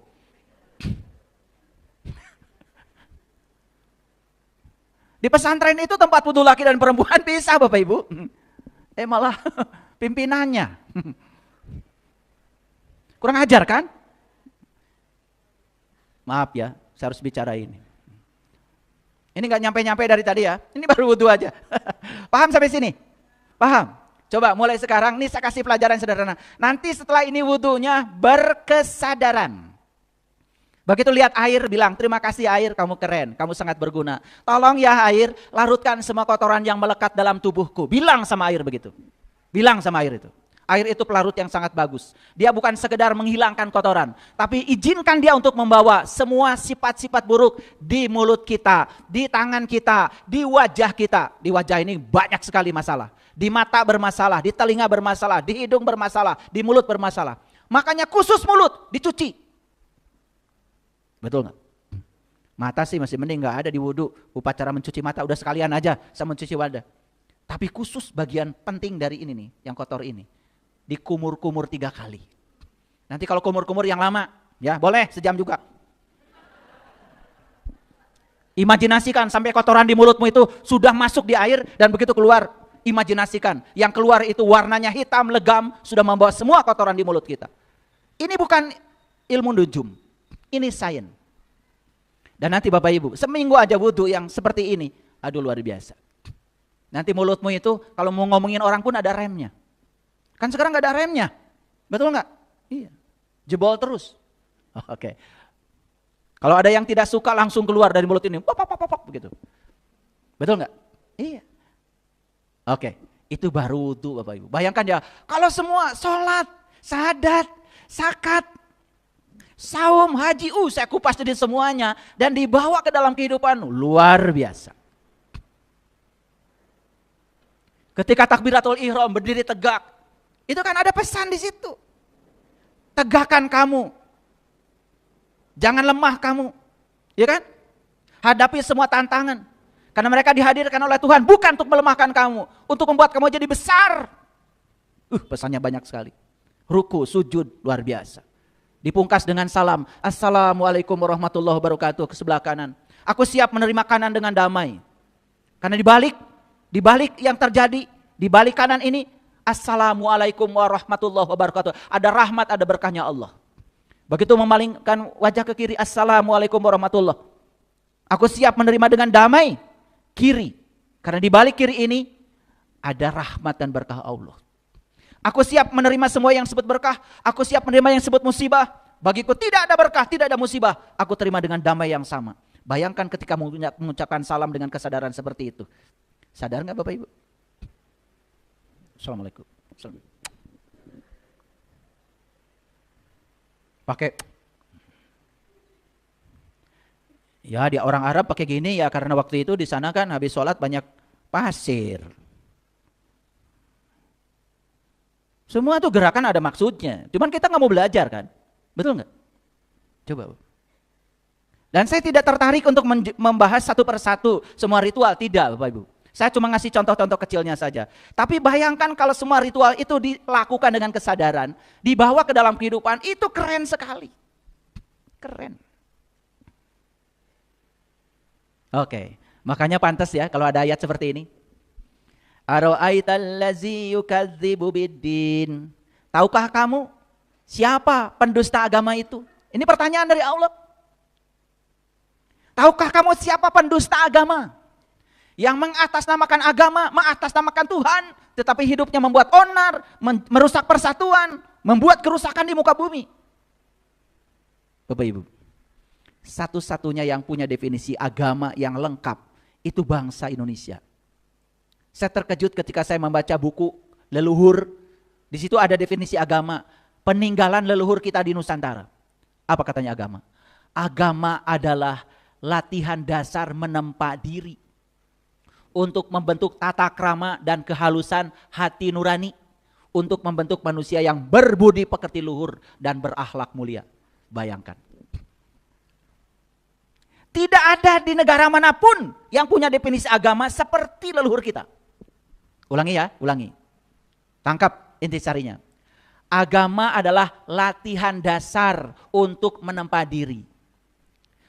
Di pesantren itu tempat wudhu laki dan perempuan bisa Bapak Ibu. Malah pimpinannya. Kurang ajar kan? Maaf ya, saya harus bicara ini. Ini gak nyampe-nyampe dari tadi ya. Ini baru wudhu aja. Paham sampai sini? Paham? Coba mulai sekarang, nih saya kasih pelajaran sederhana. Nanti setelah ini wudhunya berkesadaran. Begitu lihat air bilang, terima kasih air, kamu keren, kamu sangat berguna. Tolong ya air, larutkan semua kotoran yang melekat dalam tubuhku. Bilang sama air begitu. Bilang sama air itu. Air itu pelarut yang sangat bagus. Dia bukan sekedar menghilangkan kotoran, tapi izinkan dia untuk membawa semua sifat-sifat buruk di mulut kita, di tangan kita, di wajah kita. Di wajah ini banyak sekali masalah. Di mata bermasalah, di telinga bermasalah, di hidung bermasalah, di mulut bermasalah. Makanya khusus mulut dicuci. Betul nggak? Mata sih masih mending nggak ada di wudhu, upacara mencuci mata udah sekalian aja sama mencuci wadah. Tapi khusus bagian penting dari ini nih, yang kotor ini, dikumur-kumur 3 kali. Nanti kalau kumur-kumur yang lama, ya boleh sejam juga. Imajinasikan sampai kotoran di mulutmu itu sudah masuk di air dan begitu keluar, imajinasikan yang keluar itu warnanya hitam legam sudah membawa semua kotoran di mulut kita. Ini bukan ilmu nujum. Ini sains. Dan nanti Bapak Ibu, seminggu aja wudhu yang seperti ini, aduh luar biasa. Nanti mulutmu itu kalau mau ngomongin orang pun ada remnya. Kan sekarang nggak ada remnya. Betul nggak? Iya. Jebol terus. Oke. Kalau ada yang tidak suka langsung keluar dari mulut ini. Pop, pop, pop, pop, begitu. Betul nggak? Iya. Oke. Itu baru wudu Bapak Ibu. Bayangkan ya. Kalau semua sholat, syahadat, zakat, saum, haji. Saya kupas jadi semuanya. Dan dibawa ke dalam kehidupan. Luar biasa. Ketika takbiratul ihram berdiri tegak. Itu kan ada pesan di situ. Tegakkan kamu. Jangan lemah kamu. Ya kan? Hadapi semua tantangan. Karena mereka dihadirkan oleh Tuhan bukan untuk melemahkan kamu. Untuk membuat kamu jadi besar. Pesannya banyak sekali. Ruku, sujud, luar biasa. Dipungkas dengan salam. Assalamualaikum warahmatullahi wabarakatuh. Ke sebelah kanan. Aku siap menerima kanan dengan damai. Karena dibalik yang terjadi, dibalik kanan ini, Assalamualaikum warahmatullahi wabarakatuh. Ada rahmat, ada berkahnya Allah. Begitu memalingkan wajah ke kiri, Assalamualaikum warahmatullahi. Aku siap menerima dengan damai. Kiri. Karena di balik kiri ini ada rahmat dan berkah Allah. Aku siap menerima semua yang disebut berkah. Aku siap menerima yang disebut musibah. Bagiku tidak ada berkah, tidak ada musibah. Aku terima dengan damai yang sama. Bayangkan ketika mengucapkan salam dengan kesadaran seperti itu. Sadar nggak Bapak Ibu? Assalamualaikum. Pakai ya di orang Arab pakai gini ya karena waktu itu di sana kan habis sholat banyak pasir. Semua tuh gerakan ada maksudnya. Cuman kita nggak mau belajar kan, betul nggak? Coba. Dan saya tidak tertarik untuk membahas satu persatu semua ritual, tidak Bapak Ibu. Saya cuma ngasih contoh-contoh kecilnya saja. Tapi bayangkan kalau semua ritual itu dilakukan dengan kesadaran, dibawa ke dalam kehidupan, itu keren sekali. Keren. Oke, makanya pantas ya kalau ada ayat seperti ini. Ara'aital ladzi yukadzibu biddin. Tahukah kamu siapa pendusta agama itu? Ini pertanyaan dari Allah. Tahukah kamu siapa pendusta agama? Yang mengatasnamakan agama, mengatasnamakan Tuhan, tetapi hidupnya membuat onar, merusak persatuan, membuat kerusakan di muka bumi. Bapak Ibu, satu-satunya yang punya definisi agama yang lengkap, itu bangsa Indonesia. Saya terkejut ketika saya membaca buku leluhur, di situ ada definisi agama, peninggalan leluhur kita di Nusantara. Apa katanya agama? Agama adalah latihan dasar menempa diri untuk membentuk tata krama dan kehalusan hati nurani, untuk membentuk manusia yang berbudi pekerti luhur dan berakhlak mulia. Bayangkan. Tidak ada di negara manapun yang punya definisi agama seperti leluhur kita. Ulangi ya, ulangi. Tangkap intisarinya. Agama adalah latihan dasar untuk menempa diri,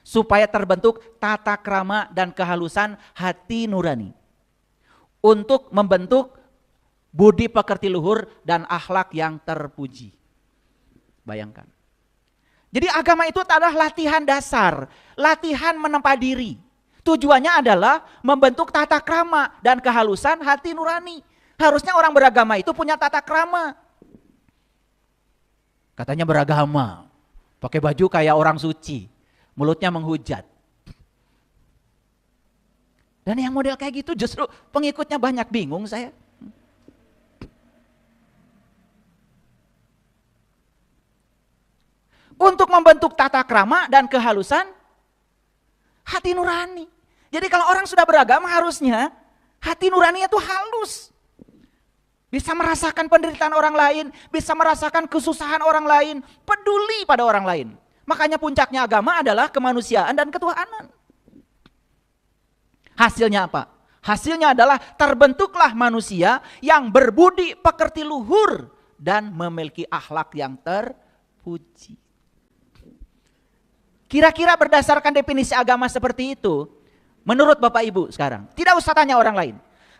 supaya terbentuk tata krama dan kehalusan hati nurani. Untuk membentuk budi pekerti luhur dan akhlak yang terpuji. Bayangkan. Jadi agama itu adalah latihan dasar, latihan menempa diri. Tujuannya adalah membentuk tata krama dan kehalusan hati nurani. Harusnya orang beragama itu punya tata krama. Katanya beragama, pakai baju kayak orang suci. Mulutnya menghujat. Dan yang model kayak gitu justru pengikutnya banyak, bingung saya. Untuk membentuk tata krama dan kehalusan hati nurani. Jadi kalau orang sudah beragama harusnya hati nuraninya itu halus. Bisa merasakan penderitaan orang lain, bisa merasakan kesusahan orang lain, peduli pada orang lain. Makanya puncaknya agama adalah kemanusiaan dan ketuhanan. Hasilnya apa? Hasilnya adalah terbentuklah manusia yang berbudi pekerti luhur dan memiliki akhlak yang terpuji. Kira-kira berdasarkan definisi agama seperti itu, menurut Bapak Ibu sekarang, tidak usah tanya orang lain.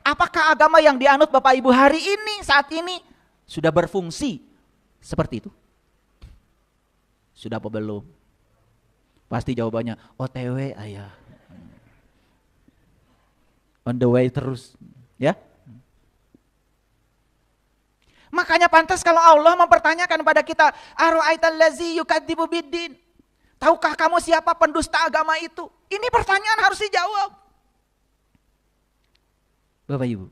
Apakah agama yang dianut Bapak Ibu hari ini, saat ini, sudah berfungsi seperti itu? Sudah apa belum? Pasti jawabannya, OTW ayah. On the way terus, ya. Makanya pantas kalau Allah mempertanyakan pada kita, ara'aital ladzi yukadzibu biddin. Tahukah kamu siapa pendusta agama itu? Ini pertanyaan harus dijawab. Bapak Ibu,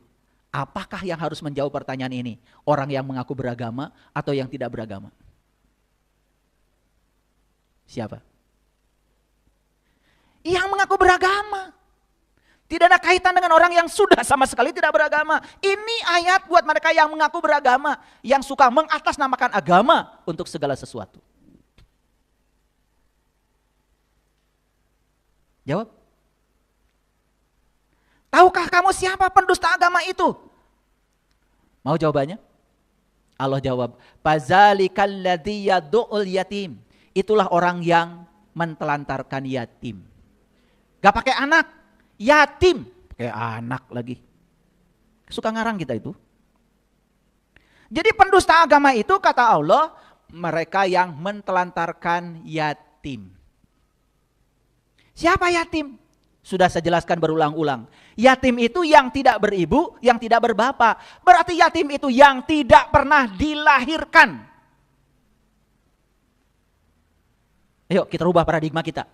apakah yang harus menjawab pertanyaan ini? Orang yang mengaku beragama atau yang tidak beragama? Siapa? Yang mengaku beragama. Tidak ada kaitan dengan orang yang sudah sama sekali tidak beragama. Ini ayat buat mereka yang mengaku beragama, yang suka mengatasnamakan agama untuk segala sesuatu. Jawab. Tahukah kamu siapa pendusta agama itu? Mau jawabannya? Allah jawab, "Fazalikal ladzi yad'ul yatim." Itulah orang yang mentelantarkan yatim. Gak pakai anak, yatim. Pakai anak lagi. Suka ngarang kita itu. Jadi pendusta agama itu kata Allah, mereka yang mentelantarkan yatim. Siapa yatim? Sudah saya jelaskan berulang-ulang. Yatim itu yang tidak beribu, yang tidak berbapak. Berarti yatim itu yang tidak pernah dilahirkan. Ayo kita rubah paradigma kita.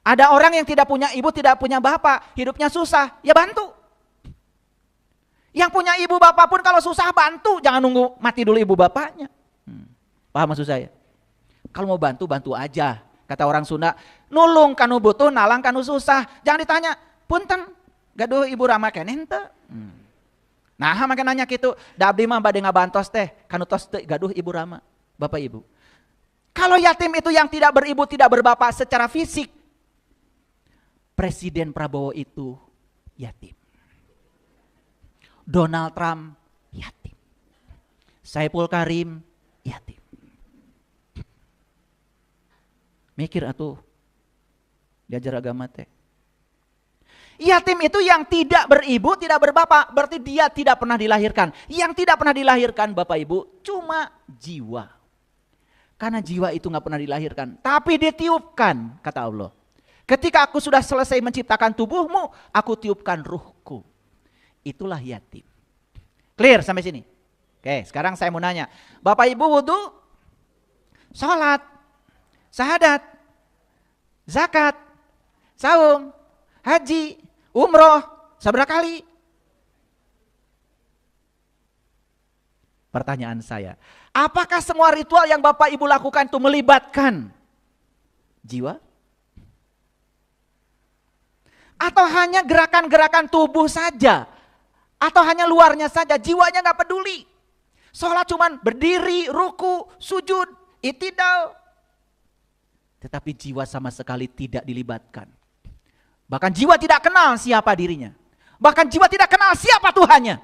Ada orang yang tidak punya ibu, tidak punya bapak, hidupnya susah, ya bantu. Yang punya ibu bapak pun kalau susah bantu, jangan nunggu mati dulu ibu bapaknya. Paham maksud saya? Kalau mau bantu, bantu aja. Kata orang Sunda, nulung kanu butuh, nalang kanu susah. Jangan ditanya, punten, gaduh ibu rama kene henteu. Nah, makin nanya gitu, da abdi mah bade ngabantos teh, kanu tos teh gaduh ibu rama. Bapak Ibu. Kalau yatim itu yang tidak beribu, tidak berbapak secara fisik, Presiden Prabowo itu yatim. Donald Trump yatim. Saiful Karim yatim. Mikir atuh, diajar agama teh. Yatim itu yang tidak beribu, tidak berbapak, berarti dia tidak pernah dilahirkan. Yang tidak pernah dilahirkan Bapak Ibu cuma jiwa. Karena jiwa itu gak pernah dilahirkan, tapi ditiupkan kata Allah. Ketika aku sudah selesai menciptakan tubuhmu, aku tiupkan ruhku. Itulah yatim. Clear sampai sini? Oke, sekarang saya mau nanya. Bapak Ibu wudu, sholat, syahadat, zakat, saum, haji, umroh, seberapa kali? Pertanyaan saya, apakah semua ritual yang Bapak Ibu lakukan itu melibatkan jiwa? Atau hanya gerakan-gerakan tubuh saja? Atau hanya luarnya saja, jiwanya gak peduli? Sholat cuman berdiri, ruku, sujud, itidal. Tetapi jiwa sama sekali tidak dilibatkan. Bahkan jiwa tidak kenal siapa dirinya. Bahkan jiwa tidak kenal siapa Tuhannya.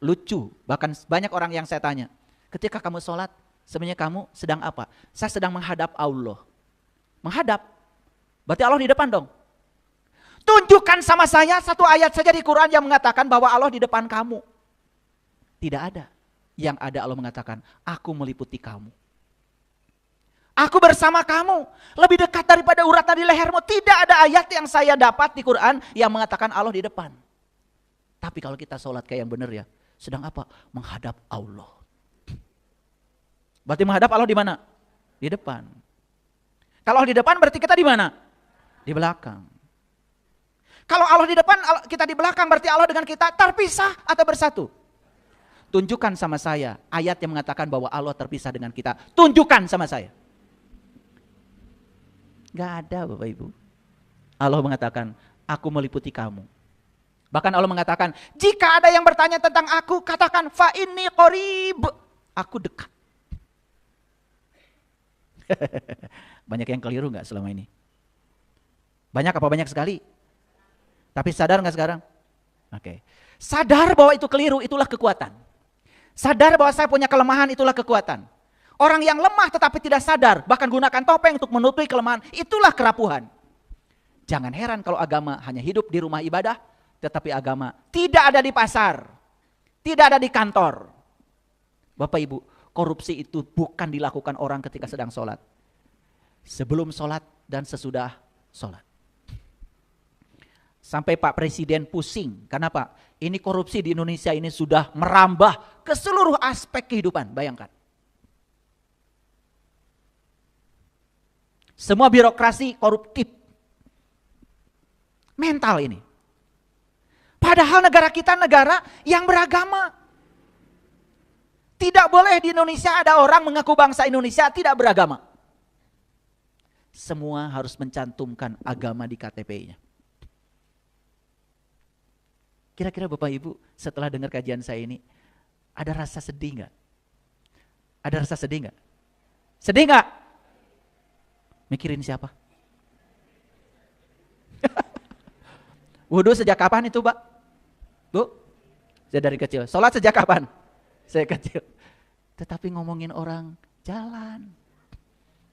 Lucu, bahkan banyak orang yang saya tanya, ketika kamu sholat, sebenarnya kamu sedang apa? Saya sedang menghadap Allah. Menghadap, berarti Allah di depan dong. Tunjukkan sama saya satu ayat saja di Quran yang mengatakan bahwa Allah di depan kamu. Tidak ada. Yang ada Allah mengatakan, aku meliputi kamu. Aku bersama kamu, lebih dekat daripada urat nadi lehermu. Tidak ada ayat yang saya dapat di Quran yang mengatakan Allah di depan. Tapi kalau kita sholat kayak yang benar ya, sedang apa? Menghadap Allah. Berarti menghadap Allah di mana? Di depan. Kalau Allah di depan berarti kita di mana? Di belakang. Kalau Allah di depan, kita di belakang, berarti Allah dengan kita terpisah atau bersatu? Tunjukkan sama saya ayat yang mengatakan bahwa Allah terpisah dengan kita. Tunjukkan sama saya. Gak ada Bapak Ibu. Allah mengatakan, aku meliputi kamu. Bahkan Allah mengatakan, jika ada yang bertanya tentang aku, katakan fa inni qarib. Aku dekat. Banyak yang keliru gak selama ini? Banyak apa banyak sekali? Tapi sadar gak sekarang? Oke. Sadar bahwa itu keliru, itulah kekuatan. Sadar bahwa saya punya kelemahan, itulah kekuatan. Orang yang lemah tetapi tidak sadar, bahkan gunakan topeng untuk menutupi kelemahan, itulah kerapuhan. Jangan heran kalau agama hanya hidup di rumah ibadah, tetapi agama tidak ada di pasar, tidak ada di kantor. Bapak Ibu, korupsi itu bukan dilakukan orang ketika sedang sholat. Sebelum sholat dan sesudah sholat. Sampai Pak Presiden pusing, kenapa? Ini korupsi di Indonesia ini sudah merambah ke seluruh aspek kehidupan, bayangkan. Semua birokrasi koruptif. Mental ini. Padahal negara kita negara yang beragama. Tidak boleh di Indonesia ada orang mengaku bangsa Indonesia tidak beragama. Semua harus mencantumkan agama di KTP-nya. Kira-kira Bapak Ibu setelah dengar kajian saya ini, ada rasa sedih nggak? Ada rasa sedih nggak? Sedih nggak? Mikirin siapa? Wudhu sejak kapan itu, Pak? Bu? Saya dari kecil. Sholat sejak kapan? Saya kecil. Tetapi ngomongin orang, jalan.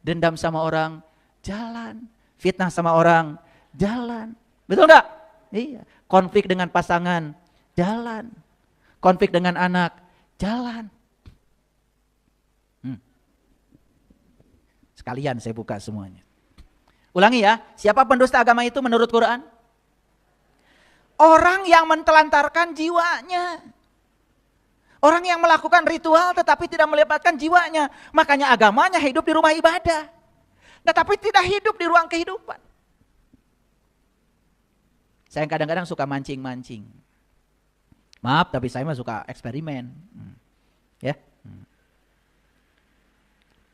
Dendam sama orang, jalan. Fitnah sama orang, jalan. Betul enggak? Iya. Konflik dengan pasangan, jalan. Konflik dengan anak, jalan. Sekalian saya buka semuanya. Ulangi ya, siapa pendusta agama itu menurut Quran? Orang yang mentelantarkan jiwanya. Orang yang melakukan ritual tetapi tidak melibatkan jiwanya. Makanya agamanya hidup di rumah ibadah. Tetapi tidak hidup di ruang kehidupan. Saya kadang-kadang suka mancing-mancing. Maaf, tapi saya mah suka eksperimen. Ya.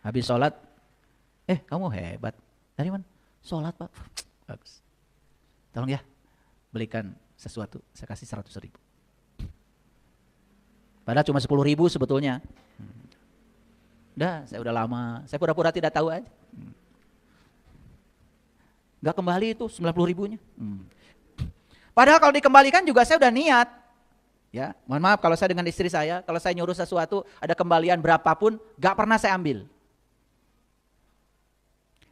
Habis sholat, kamu hebat. Dari mana? Sholat, Pak. Bagus. Tolong ya, belikan sesuatu, saya kasih 100.000. Padahal cuma 10.000 sebetulnya. Saya udah lama, saya pura-pura tidak tahu aja. Gak kembali itu 90.000-nya. Padahal kalau dikembalikan juga saya udah niat. Ya, mohon maaf kalau saya dengan istri saya, kalau saya nyuruh sesuatu ada kembalian berapapun, gak pernah saya ambil.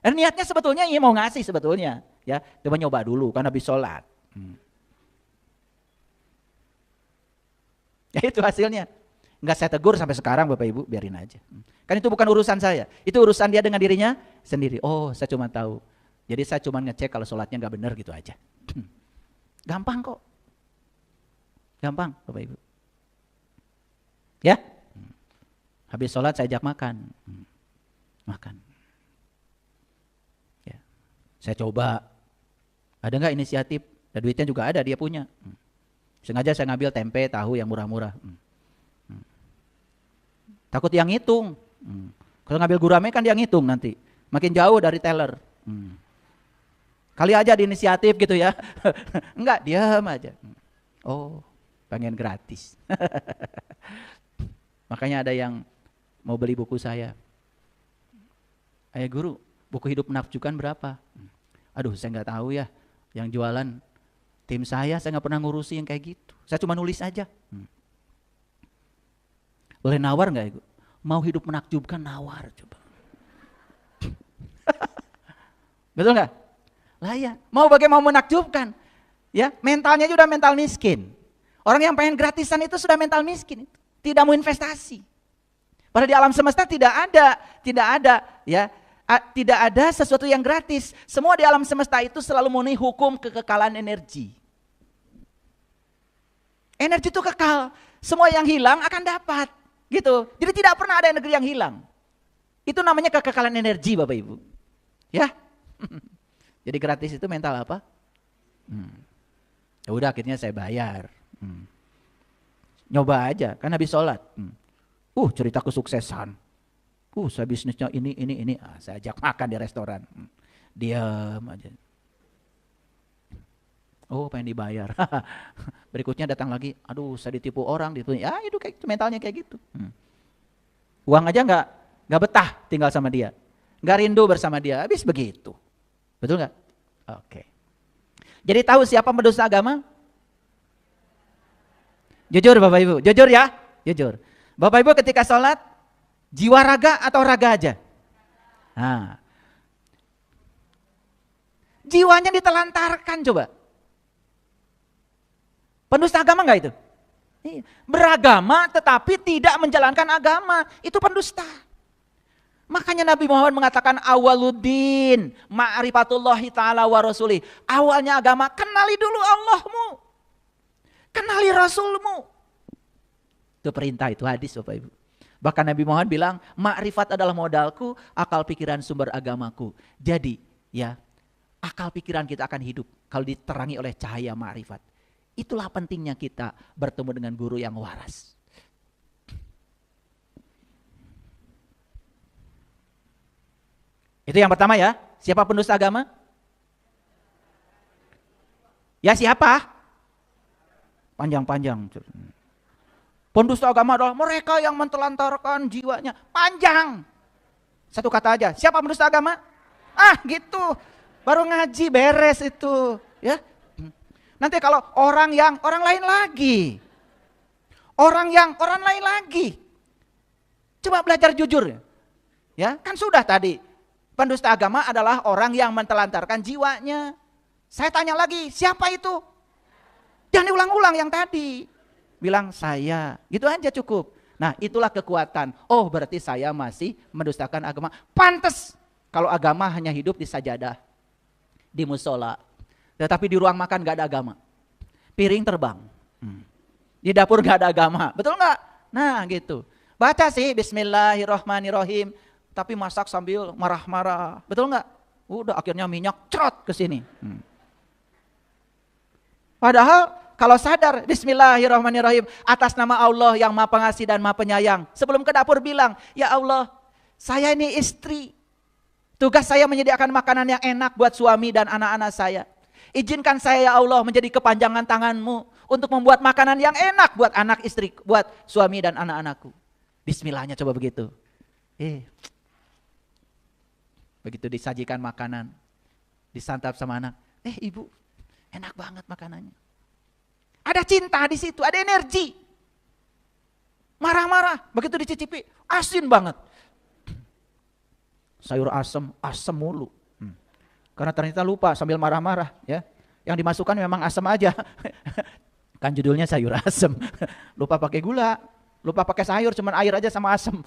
Dan niatnya sebetulnya mau ngasih sebetulnya, ya, cuma nyoba dulu kan habis sholat. Ya itu hasilnya. Enggak saya tegur sampai sekarang Bapak Ibu, biarin aja. Kan itu bukan urusan saya, itu urusan dia dengan dirinya sendiri. Oh, saya cuma tahu. Jadi saya cuma ngecek kalau sholatnya nggak benar gitu aja. Gampang kok. Gampang Bapak Ibu. Ya. Habis sholat saya ajak makan. Makan. Ya. Saya coba. Ada nggak inisiatif? Dan duitnya juga ada, dia punya. Sengaja saya ngambil tempe, tahu yang murah-murah. Takut yang ngitung. Kalau ngambil gurame kan dia ngitung nanti. Makin jauh dari teller. Kali aja di inisiatif gitu ya. Enggak, diam aja. Oh, pengen gratis. Makanya ada yang mau beli buku saya. Guru, buku hidup menakjubkan berapa? Aduh, saya nggak tahu ya. Yang jualan tim saya nggak pernah ngurusi yang kayak gitu. Saya cuma nulis aja. Boleh nawar nggak, Ibu? Mau hidup menakjubkan, nawar coba. Betul nggak? Lah ya, mau bagaimana mau menakjubkan? Ya, mentalnya juga mental miskin. Orang yang pengen gratisan itu sudah mental miskin, tidak mau investasi. Padahal di alam semesta tidak ada, ya, tidak ada sesuatu yang gratis. Semua di alam semesta itu selalu memenuhi hukum kekekalan energi. Energi itu kekal, semua yang hilang akan dapat, gitu. Jadi tidak pernah ada energi yang hilang. Itu namanya kekekalan energi, Bapak Ibu. Ya. Jadi gratis itu mental apa? Ya udah akhirnya saya bayar. Nyoba aja, kan habis sholat. Cerita kesuksesan. Saya bisnisnya ini. Saya ajak makan di restoran. Diam aja. Pengen dibayar. Berikutnya datang lagi. Aduh, saya ditipu orang. Itu kayak mentalnya kayak gitu. Uang aja nggak betah tinggal sama dia. Nggak rindu bersama dia. Habis begitu. Betul nggak? Oke. Jadi tahu siapa pendusta agama? Jujur Bapak Ibu. Jujur ya. Jujur. Bapak Ibu ketika sholat, jiwa raga atau raga aja? Jiwanya ditelantarkan coba. Pendusta agama enggak itu? Beragama tetapi tidak menjalankan agama, itu pendusta. Makanya Nabi Muhammad mengatakan awaluddin ma'rifatullahi ta'ala wa rasuli. Awalnya agama, kenali dulu Allahmu. Kenali Rasulmu. Itu perintah, itu hadis Bapak Ibu. Bahkan Nabi Muhammad bilang, makrifat adalah modalku, akal pikiran sumber agamaku. Jadi ya, akal pikiran kita akan hidup kalau diterangi oleh cahaya makrifat. Itulah pentingnya kita bertemu dengan guru yang waras. Itu yang pertama ya. Siapa pendusta agama? Ya siapa? Panjang-panjang. Pendusta agama adalah mereka yang mentelantarkan jiwanya. Panjang. Satu kata aja. Siapa pendusta agama? Ah gitu. Baru ngaji beres itu. Ya. Nanti kalau orang lain lagi. Orang lain lagi. Coba belajar jujur. Ya, kan sudah tadi. Pendusta agama adalah orang yang mentelantarkan jiwanya. Saya tanya lagi, siapa itu? Jangan diulang-ulang yang tadi. Bilang saya, gitu aja cukup. Nah itulah kekuatan. Oh berarti saya masih mendustakan agama. Pantes kalau agama hanya hidup di sajadah, di musola. Tetapi di ruang makan gak ada agama. Piring terbang. Di dapur gak ada agama. Betul gak? Nah gitu. Baca sih Bismillahirrahmanirrahim. Tapi masak sambil marah-marah. Betul gak? Udah akhirnya minyak cerot ke sini. Padahal kalau sadar Bismillahirrahmanirrahim atas nama Allah yang Maha Pengasih dan Maha Penyayang. Sebelum ke dapur bilang, ya Allah, saya ini istri. Tugas saya menyediakan makanan yang enak buat suami dan anak-anak saya. Izinkan saya ya Allah menjadi kepanjangan tanganmu untuk membuat makanan yang enak buat anak istri, buat suami dan anak-anakku. Bismillahnya coba begitu. Begitu disajikan makanan, disantap sama anak. Ibu, enak banget makanannya. Ada cinta di situ, ada energi. Marah-marah, begitu dicicipi, asin banget. Sayur asem mulu. Karena ternyata lupa sambil marah-marah ya. Yang dimasukkan memang asem aja. Kan judulnya sayur asem. Lupa pakai gula, lupa pakai sayur, cuman air aja sama asem.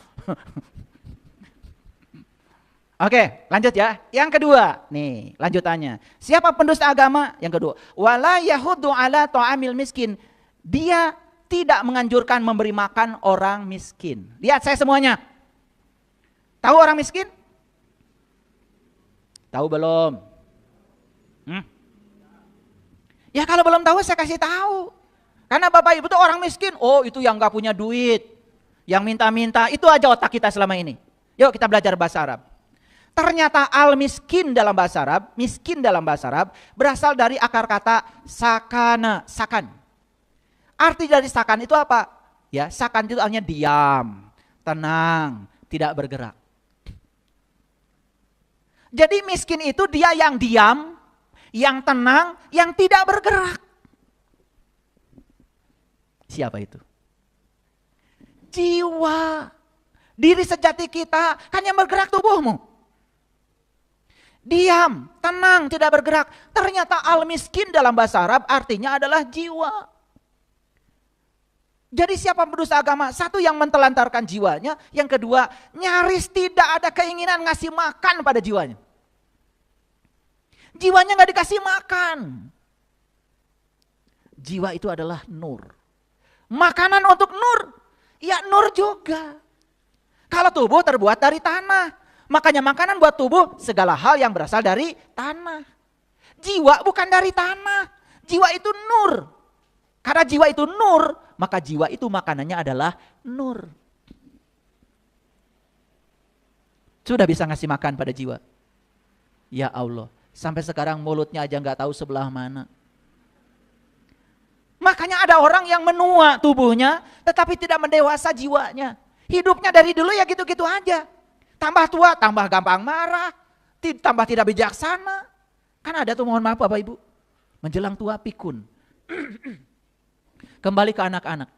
Oke, lanjut ya. Yang kedua, nih lanjutannya. Siapa pendusta agama? Yang kedua, wala yahuddu ala ta'amil miskin. Dia tidak menganjurkan memberi makan orang miskin. Lihat saya semuanya. Tahu orang miskin? Tahu belum? Ya kalau belum tahu saya kasih tahu. Karena Bapak Ibu tuh orang miskin. Oh itu yang gak punya duit. Yang minta-minta. Itu aja otak kita selama ini. Yuk kita belajar bahasa Arab. Ternyata al-miskin dalam bahasa Arab, miskin dalam bahasa Arab berasal dari akar kata sakana, sakan. Arti dari sakan itu apa? Ya, sakan itu artinya diam, tenang, tidak bergerak. Jadi miskin itu dia yang diam, yang tenang, yang tidak bergerak. Siapa itu? Jiwa. Diri sejati kita hanya bergerak tubuhmu. Diam, tenang, tidak bergerak. Ternyata al-miskin dalam bahasa Arab artinya adalah jiwa. Jadi siapa pendusta agama? Satu yang mentelantarkan jiwanya. Yang kedua, nyaris tidak ada keinginan ngasih makan pada jiwanya. Jiwanya gak dikasih makan. Jiwa itu adalah nur. Makanan untuk nur. Ya nur juga. Kalau tubuh terbuat dari tanah. Makanya makanan buat tubuh segala hal yang berasal dari tanah. Jiwa bukan dari tanah. Jiwa itu nur. Karena jiwa itu nur, maka jiwa itu makanannya adalah nur. Sudah bisa ngasih makan pada jiwa. Ya Allah, sampai sekarang mulutnya aja gak tahu sebelah mana. Makanya ada orang yang menua tubuhnya, tetapi tidak mendewasa jiwanya. Hidupnya dari dulu ya gitu-gitu aja. Tambah tua, tambah gampang marah, tambah tidak bijaksana. Kan ada tuh, mohon maaf Bapak Ibu, menjelang tua pikun. Kembali ke anak-anak.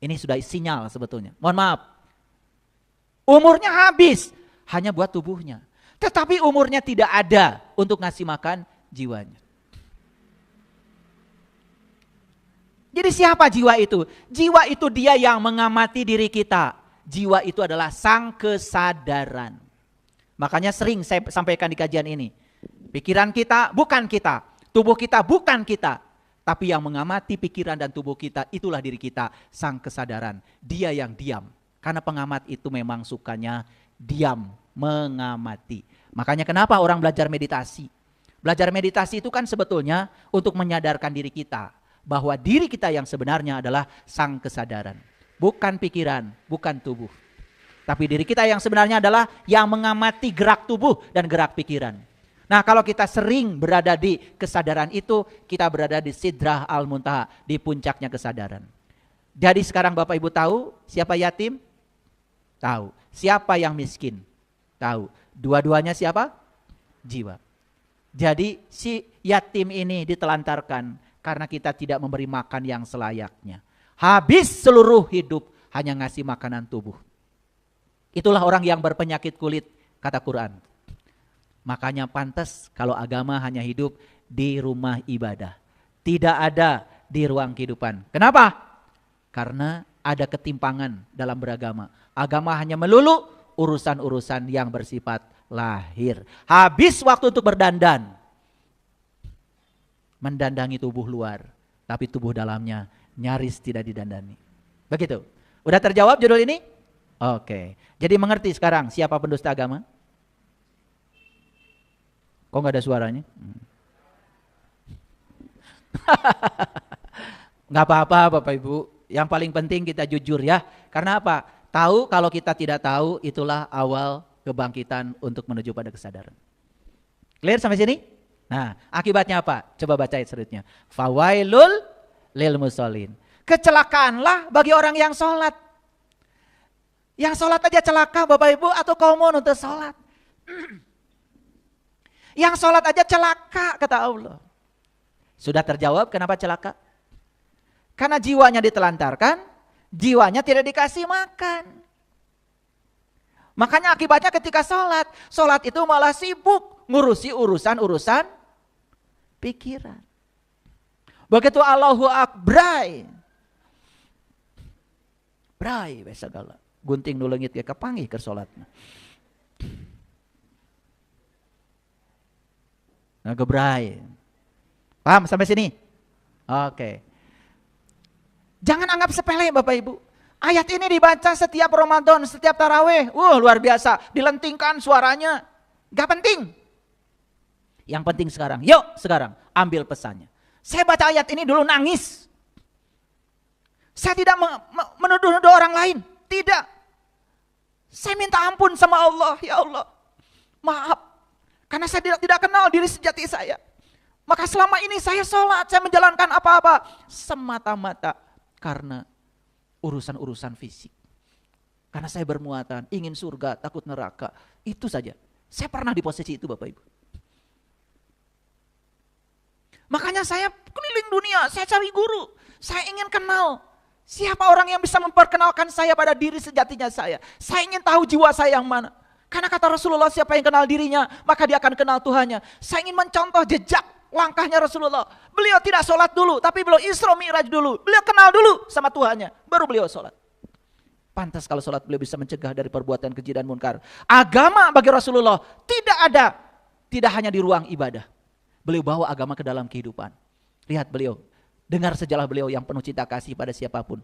Ini sudah sinyal sebetulnya. Mohon maaf. Umurnya habis hanya buat tubuhnya. Tetapi umurnya tidak ada untuk ngasih makan jiwanya. Jadi siapa jiwa itu? Jiwa itu dia yang mengamati diri kita. Jiwa itu adalah sang kesadaran. Makanya sering saya sampaikan di kajian ini. Pikiran kita bukan kita. Tubuh kita bukan kita. Tapi yang mengamati pikiran dan tubuh kita, itulah diri kita, sang kesadaran. Dia yang diam. Karena pengamat itu memang sukanya diam, mengamati. Makanya kenapa orang belajar meditasi? Belajar meditasi itu kan sebetulnya untuk menyadarkan diri kita. Bahwa diri kita yang sebenarnya adalah sang kesadaran. Bukan pikiran, bukan tubuh. Tapi diri kita yang sebenarnya adalah yang mengamati gerak tubuh dan gerak pikiran. Nah, kalau kita sering berada di kesadaran itu, kita berada di Sidrah Al-Muntaha, di puncaknya kesadaran. Jadi sekarang Bapak Ibu tahu siapa yatim? Tahu. Siapa yang miskin? Tahu. Dua-duanya siapa? Jiwa. Jadi si yatim ini ditelantarkan karena kita tidak memberi makan yang selayaknya. Habis seluruh hidup hanya ngasih makanan tubuh. Itulah orang yang berpenyakit kulit, kata Quran. Makanya pantas kalau agama hanya hidup di rumah ibadah. Tidak ada di ruang kehidupan. Kenapa? Karena ada ketimpangan dalam beragama. Agama hanya melulu urusan-urusan yang bersifat lahir. Habis waktu untuk berdandan. Mendandangi tubuh luar. Tapi tubuh dalamnya nyaris tidak didandani. Begitu. Udah terjawab judul ini? Oke. Jadi mengerti sekarang siapa pendusta agama? Kok gak ada suaranya? Gak apa-apa Bapak Ibu. Yang paling penting kita jujur ya. Karena apa? Tahu kalau kita tidak tahu, itulah awal kebangkitan untuk menuju pada kesadaran. Clear sampai sini? Nah, akibatnya apa? Coba baca ayat selanjutnya. Fawailul lil musholin. Kecelakaanlah bagi orang yang sholat. Yang sholat aja celaka Bapak Ibu, atau komun untuk sholat. Yang sholat aja celaka kata Allah. Sudah terjawab kenapa celaka? Karena jiwanya ditelantarkan, jiwanya tidak dikasih makan. Makanya akibatnya ketika sholat, sholat itu malah sibuk ngurusi urusan-urusan pikiran. Begitu Allahu Akbar, brai besagala, gunting nu leungit ge kapanggih keur sholatna. Nah, gebrai. Paham sampai sini? Oke. Jangan anggap sepele Bapak Ibu. Ayat ini dibaca setiap Ramadan, setiap tarawih. Luar biasa. Dilentingkan suaranya. Gak penting. Yang penting sekarang. Yuk sekarang ambil pesannya. Saya baca ayat ini dulu nangis. Saya tidak menuduh-nuduh orang lain. Tidak. Saya minta ampun sama Allah. Ya Allah. Maaf. Karena saya tidak kenal diri sejati saya. Maka selama ini saya sholat, saya menjalankan apa-apa. Semata-mata karena urusan-urusan fisik. Karena saya bermuatan, ingin surga, takut neraka. Itu saja. Saya pernah di posisi itu Bapak Ibu. Makanya saya keliling dunia, saya cari guru. Saya ingin kenal siapa orang yang bisa memperkenalkan saya pada diri sejatinya saya. Saya ingin tahu jiwa saya yang mana. Karena kata Rasulullah, siapa yang kenal dirinya, maka dia akan kenal Tuhannya. Saya ingin mencontoh jejak langkahnya Rasulullah. Beliau tidak sholat dulu, tapi beliau Isra Mi'raj dulu. Beliau kenal dulu sama Tuhannya, baru beliau sholat. Pantas kalau sholat beliau bisa mencegah dari perbuatan keji dan munkar. Agama bagi Rasulullah tidak ada, tidak hanya di ruang ibadah. Beliau bawa agama ke dalam kehidupan. Lihat beliau, dengar sejarah beliau yang penuh cinta kasih pada siapapun.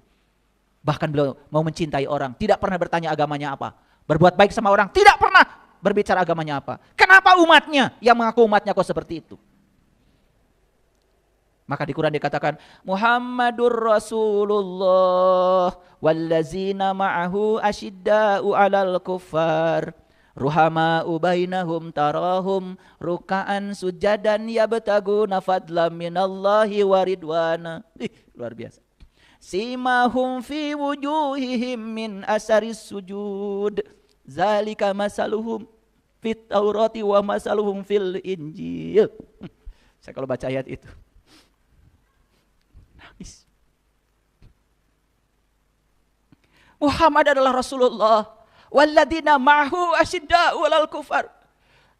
Bahkan beliau mau mencintai orang, tidak pernah bertanya agamanya apa. Berbuat baik sama orang, tidak pernah berbicara agamanya apa. Kenapa umatnya yang mengaku umatnya kok seperti itu? Maka di Quran dikatakan Muhammadur Rasulullah wallazina ma'ahu asyidda'u 'alal kuffar ruhama'u bainahum tarahum ruka'an sujadan yabtaguna fadlan minallahi wa ridwana. Luar biasa. Simahum fi wujuhihim min asaris sujud zalika masaluhum fit taurati wa masaluhum fil injil. Saya kalau baca ayat itu nangis. Muhammad adalah Rasulullah walladzina ma'ahu asyidda'u 'alal kufar,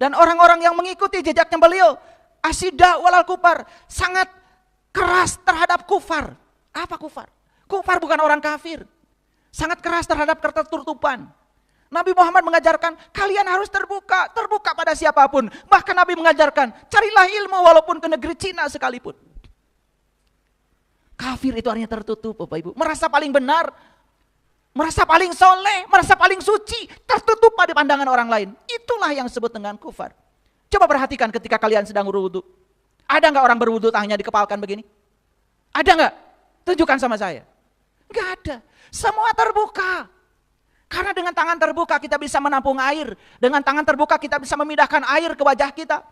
dan orang-orang yang mengikuti jejaknya beliau asyidda'u 'alal kufar, sangat keras terhadap kufar. Apa kufar? Kufar bukan orang kafir. Sangat keras terhadap ketertutupan. Nabi Muhammad mengajarkan kalian harus terbuka pada siapapun. Bahkan Nabi mengajarkan carilah ilmu walaupun ke negeri Cina sekalipun. Kafir itu artinya tertutup, Bapak Ibu. Merasa paling benar, merasa paling soleh, merasa paling suci, tertutup pada pandangan orang lain. Itulah yang disebut dengan kufar. Coba perhatikan ketika kalian sedang berwudu. Ada nggak orang berwudu tangannya dikepalkan begini? Ada nggak? Tunjukkan sama saya. Nggak ada. Semua terbuka. Karena dengan tangan terbuka kita bisa menampung air. Dengan tangan terbuka kita bisa memindahkan air ke wajah kita.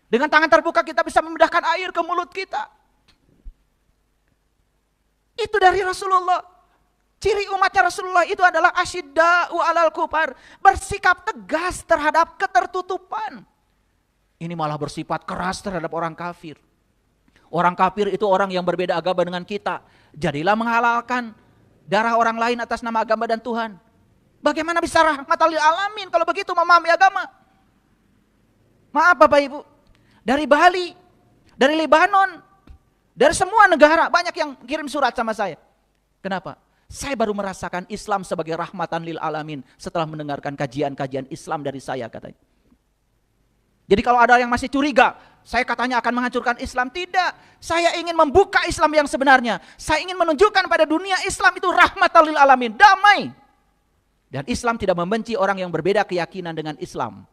Dengan tangan terbuka kita bisa memindahkan air ke mulut kita. Itu dari Rasulullah. Ciri umatnya Rasulullah itu adalah asyidda'u alal kufar. Bersikap tegas terhadap ketertutupan. Ini malah bersifat keras terhadap orang kafir. Orang kafir itu orang yang berbeda agama dengan kita. Jadilah menghalalkan darah orang lain atas nama agama dan Tuhan. Bagaimana bisa rahmatan lil alamin kalau begitu memahami agama? Maaf Bapak Ibu. Dari Bali, dari Lebanon, dari semua negara banyak yang kirim surat sama saya. Kenapa? Saya baru merasakan Islam sebagai rahmatan lil alamin setelah mendengarkan kajian-kajian Islam dari saya katanya. Jadi kalau ada yang masih curiga, saya katanya akan menghancurkan Islam. Tidak, saya ingin membuka Islam yang sebenarnya. Saya ingin menunjukkan pada dunia Islam itu rahmatan lil alamin, damai. Dan Islam tidak membenci orang yang berbeda keyakinan dengan Islam.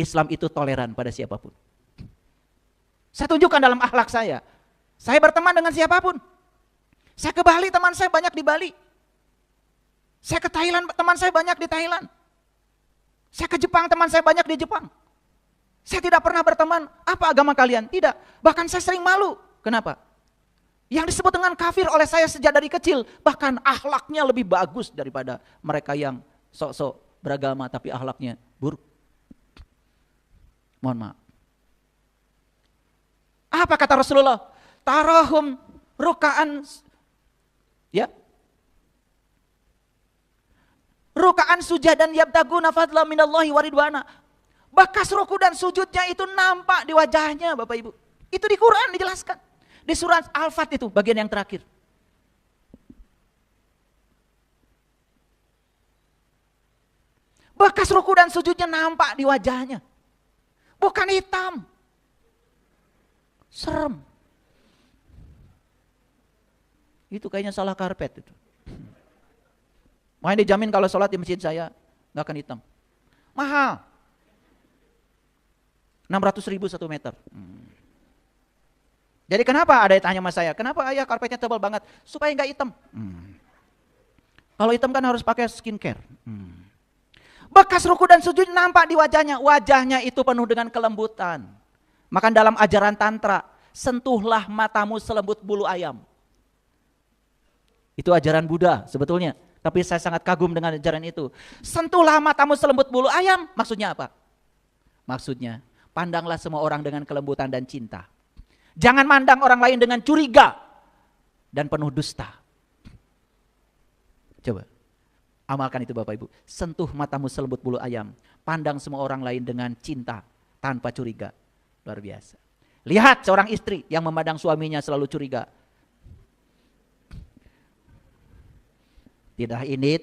Islam itu toleran pada siapapun. Saya tunjukkan dalam akhlak saya. Saya berteman dengan siapapun. Saya ke Bali, teman saya banyak di Bali. Saya ke Thailand, teman saya banyak di Thailand. Saya ke Jepang, teman saya banyak di Jepang. Saya tidak pernah berteman, apa agama kalian? Tidak, bahkan saya sering malu. Kenapa? Yang disebut dengan kafir oleh saya sejak dari kecil, bahkan akhlaknya lebih bagus daripada mereka yang sok-sok beragama tapi akhlaknya buruk. Mohon maaf. Apa kata Rasulullah? Tarahum rukaan, ya, rukaan sujadan yabtaguna fadla minallahi waridwana. Bekas ruku dan sujudnya itu nampak di wajahnya Bapak Ibu. Itu di Quran dijelaskan. Di surat Al-Fat itu bagian yang terakhir. Bekas ruku dan sujudnya nampak di wajahnya. Bukan hitam. Serem. Itu kayaknya salah karpet itu. Makanya dijamin kalau sholat di masjid saya nggak akan hitam. Mahal. 600.000 1 meter. Jadi kenapa ada yang tanya sama saya, kenapa ayah karpetnya tebal banget? Supaya nggak hitam. Kalau hitam kan harus pakai skincare. Bekas ruku dan sujud nampak di wajahnya. Wajahnya itu penuh dengan kelembutan. Maka dalam ajaran tantra, sentuhlah matamu selembut bulu ayam. Itu ajaran Buddha sebetulnya. Tapi saya sangat kagum dengan ajaran itu. Sentuhlah matamu selembut bulu ayam. Maksudnya apa? Maksudnya, pandanglah semua orang dengan kelembutan dan cinta. Jangan mandang orang lain dengan curiga dan penuh dusta. Coba, amalkan itu Bapak Ibu. Sentuh matamu selembut bulu ayam. Pandang semua orang lain dengan cinta tanpa curiga. Luar biasa. Lihat seorang istri yang memandang suaminya selalu curiga. Tidak ini.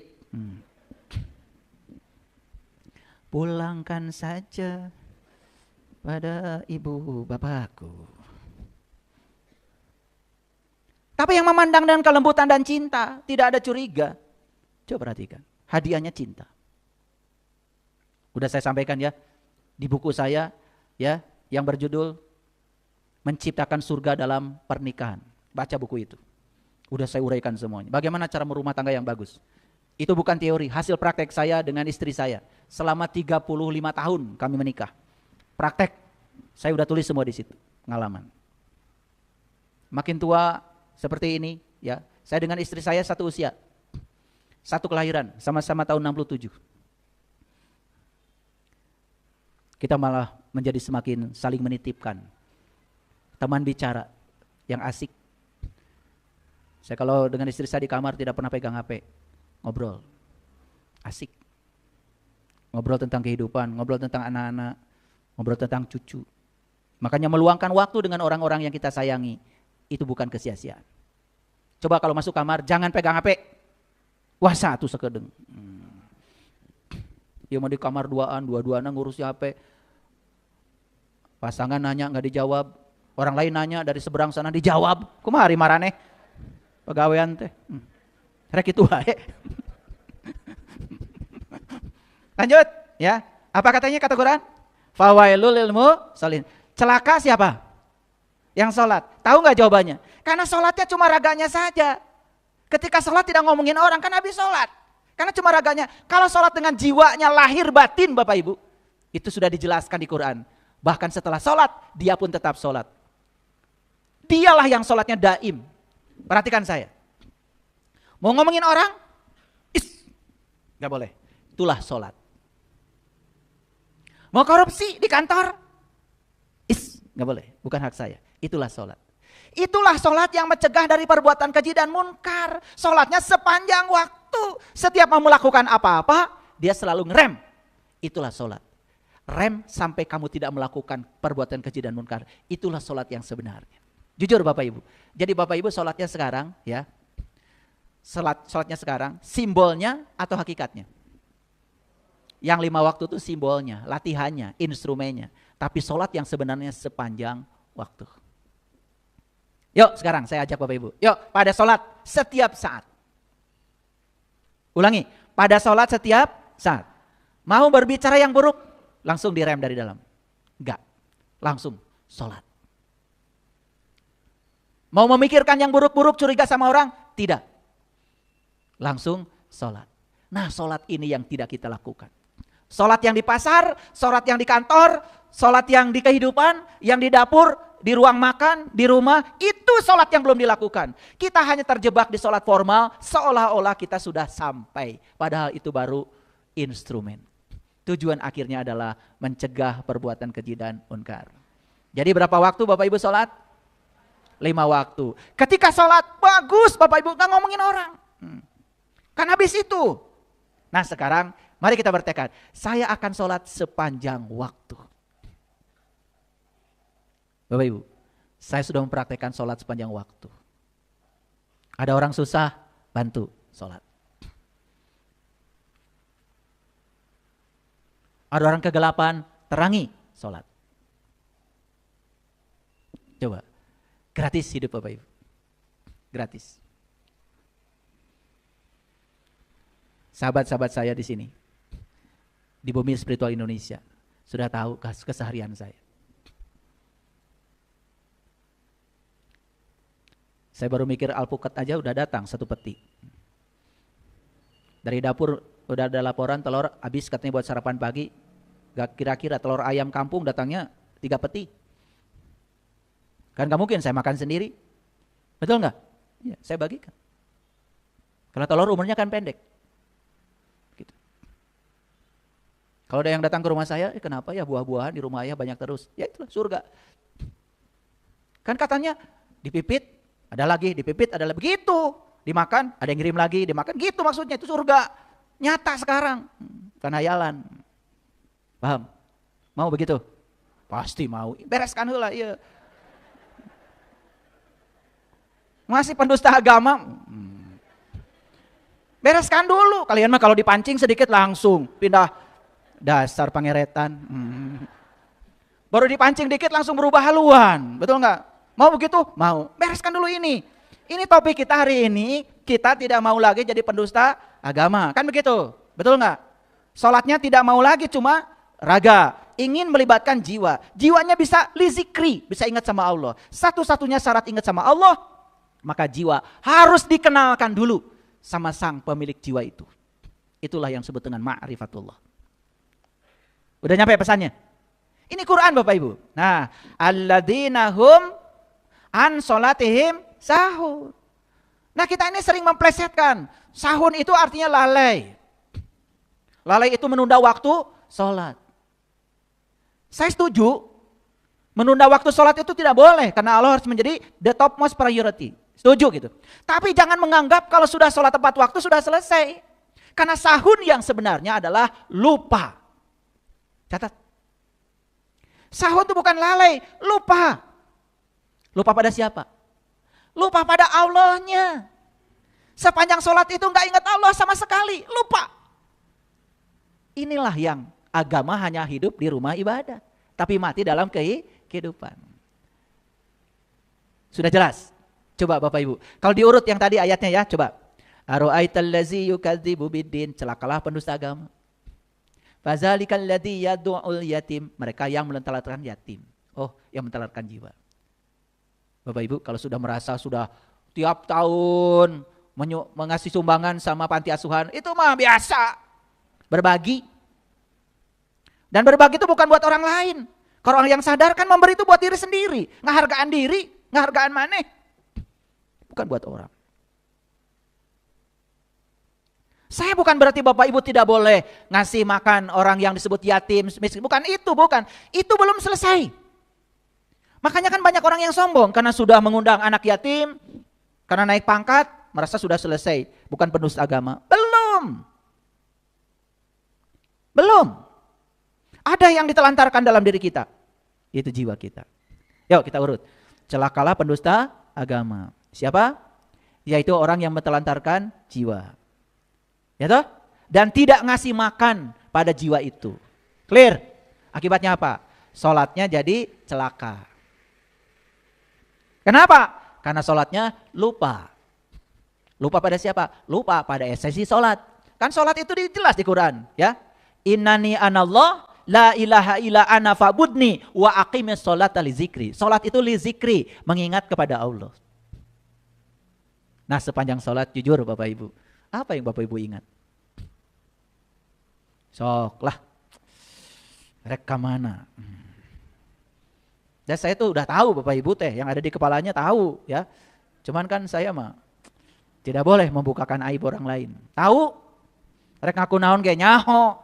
Pulangkan saja pada ibu bapakku. Tapi yang memandang dengan kelembutan dan cinta, tidak ada curiga. Coba perhatikan, hadiahnya cinta. Udah saya sampaikan ya, di buku saya ya, yang berjudul Menciptakan Surga dalam Pernikahan. Baca buku itu. Udah saya uraikan semuanya. Bagaimana cara merumah tangga yang bagus. Itu bukan teori, hasil praktek saya dengan istri saya. Selama 35 tahun kami menikah. Praktek, saya udah tulis semua di situ, pengalaman. Makin tua seperti ini, ya. Saya dengan istri saya satu usia. Satu kelahiran, sama-sama tahun 67. Kita malah menjadi semakin saling menitipkan. Teman bicara yang asik. Saya kalau dengan istri saya di kamar tidak pernah pegang HP. Ngobrol. Asik. Ngobrol tentang kehidupan, ngobrol tentang anak-anak, ngobrol tentang cucu. Makanya meluangkan waktu dengan orang-orang yang kita sayangi, itu bukan kesia-siaan. Coba kalau masuk kamar, jangan pegang HP. Wah, satu sekedeng. Dia mau di kamar dua-duaan ngurus HP. Pasangan nanya nggak dijawab, Orang lain nanya dari seberang sana dijawab. Kumaha ari marane? Pagawean teh. Rek kitu wae. Lanjut ya. Apa katanya kata Quran? Fawailul lil musallin. Celaka siapa? Yang sholat. Tahu nggak jawabannya? Karena sholatnya cuma raganya saja. Ketika sholat tidak ngomongin orang, kan habis sholat. Karena cuma raganya. Kalau sholat dengan jiwanya lahir batin Bapak Ibu, itu sudah dijelaskan di Quran. Bahkan setelah sholat, dia pun tetap sholat. Dialah yang sholatnya daim. Perhatikan saya. Mau ngomongin orang? Gak boleh. Itulah sholat. Mau korupsi di kantor? Gak boleh. Bukan hak saya. Itulah sholat. Itulah sholat yang mencegah dari perbuatan keji dan munkar. Sholatnya sepanjang waktu. Setiap mau melakukan apa-apa, dia selalu ngerem. Itulah sholat. Rem sampai kamu tidak melakukan perbuatan keji dan munkar. Itulah sholat yang sebenarnya. Jujur Bapak Ibu. Jadi Bapak Ibu sholatnya sekarang, ya, sholatnya sekarang, simbolnya atau hakikatnya? Yang 5 waktu itu simbolnya, latihannya, instrumennya. Tapi sholat yang sebenarnya sepanjang waktu. Yuk sekarang saya ajak Bapak Ibu. Yuk pada sholat setiap saat. Ulangi, pada sholat setiap saat. Mau berbicara yang buruk, langsung direm dari dalam. Enggak, langsung sholat. Mau memikirkan yang buruk-buruk, curiga sama orang? Tidak. Langsung sholat. Nah sholat ini yang tidak kita lakukan. Sholat yang di pasar, sholat yang di kantor, sholat yang di kehidupan, yang di dapur, di ruang makan, di rumah, itu sholat yang belum dilakukan. Kita hanya terjebak di sholat formal, seolah-olah kita sudah sampai. Padahal itu baru instrumen. Tujuan akhirnya adalah mencegah perbuatan keji dan munkar. Jadi berapa waktu Bapak Ibu sholat? 5 waktu. Ketika sholat, bagus Bapak Ibu, gak ngomongin orang. Kan habis itu. Nah sekarang, mari kita bertekad. Saya akan sholat sepanjang waktu. Bapak Ibu, saya sudah mempraktekkan sholat sepanjang waktu. Ada orang susah, bantu sholat. Ada orang kegelapan, terangi sholat. Coba, gratis hidup Bapak Ibu. Gratis. Sahabat-sahabat saya di sini, di Bumi Spiritual Indonesia, sudah tahu keseharian saya. Saya baru mikir alpukat aja udah datang 1 peti. Dari dapur udah ada laporan telur habis katanya buat sarapan pagi. Gak kira-kira telur ayam kampung datangnya 3 peti. Kan gak mungkin saya makan sendiri. Betul gak? Ya, saya bagikan. Kalau telur umurnya kan pendek. Gitu. Kalau ada yang datang ke rumah saya, kenapa ya buah-buahan di rumah ayah banyak terus? Ya itulah surga. Kan katanya dipipit, ada lagi, dipipit, ada lagi, begitu. Dimakan, ada yang ngirim lagi, dimakan, gitu maksudnya, itu surga. Nyata sekarang, bukan hayalan. Paham? Mau begitu? Pasti mau, bereskan heula iya. Masih pendusta agama, bereskan dulu. Kalian mah kalau dipancing sedikit langsung pindah, dasar pangeretan. Baru dipancing dikit langsung berubah haluan, betul nggak? Mau begitu? Mau. Bereskan dulu ini. Ini topik kita hari ini, kita tidak mau lagi jadi pendusta agama. Kan begitu? Betul nggak? Sholatnya tidak mau lagi cuma raga. Ingin melibatkan jiwa. Jiwanya bisa lizikri, bisa ingat sama Allah. Satu-satunya syarat ingat sama Allah, maka jiwa harus dikenalkan dulu sama sang pemilik jiwa itu. Itulah yang disebut dengan ma'rifatullah. Udah nyampe pesannya? Ini Quran Bapak Ibu. Nah, alladzina hum an sholatihim sahun. Nah kita ini sering memplesetkan. Sahun itu artinya lalai. Lalai itu menunda waktu sholat. Saya setuju. Menunda waktu sholat itu tidak boleh. Karena Allah harus menjadi the topmost priority. Setuju gitu. Tapi jangan menganggap kalau sudah sholat tepat waktu sudah selesai. Karena sahun yang sebenarnya adalah lupa. Catat. Sahun itu bukan lalai, lupa. Lupa pada siapa? Lupa pada Allahnya. Sepanjang sholat itu gak ingat Allah sama sekali. Lupa. Inilah yang agama hanya hidup di rumah ibadah. Tapi mati dalam kehidupan. Sudah jelas? Coba Bapak Ibu. Kalau diurut yang tadi ayatnya ya, coba. Aro'aital ladzi yukadzibu biddin, celakalah pendusta agama. Fazalikal ladzi yad'ul yatim, mereka yang menelantarkan yatim. Oh, yang menelantarkan jiwa. Bapak Ibu, kalau sudah merasa sudah tiap tahun mengasih sumbangan sama panti asuhan, itu mah biasa. Berbagi. Dan berbagi itu bukan buat orang lain. Kalau orang yang sadar kan memberi itu buat diri sendiri. Ngehargaan diri, ngehargaan maneh. Bukan buat orang. Saya bukan berarti Bapak Ibu tidak boleh ngasih makan orang yang disebut yatim, miskin. Bukan itu, bukan. Itu belum selesai. Makanya kan banyak orang yang sombong karena sudah mengundang anak yatim, karena naik pangkat, merasa sudah selesai. Bukan pendusta agama. Belum. Belum. Ada yang ditelantarkan dalam diri kita. Itu jiwa kita. Yuk kita urut. Celakalah pendusta agama. Siapa? Yaitu orang yang menelantarkan jiwa. Ya toh? Dan tidak ngasih makan pada jiwa itu. Clear? Akibatnya apa? Sholatnya jadi celaka. Kenapa? Karena sholatnya lupa. Lupa pada siapa? Lupa pada esensi sholat. Kan sholat itu jelas di Quran. Ya. Innani anallah la ilaha illa ana fa'budni wa aqimis sholata li zikri. Sholat itu li zikri, mengingat kepada Allah. Nah sepanjang sholat jujur Bapak Ibu, apa yang Bapak Ibu ingat? Sok lah, reka mana? Dan saya tuh udah tahu Bapak Ibu teh, yang ada di kepalanya tahu ya. Cuman kan saya mah tidak boleh membukakan aib orang lain. Tahu? Rek ngaku naon kayak nyaho.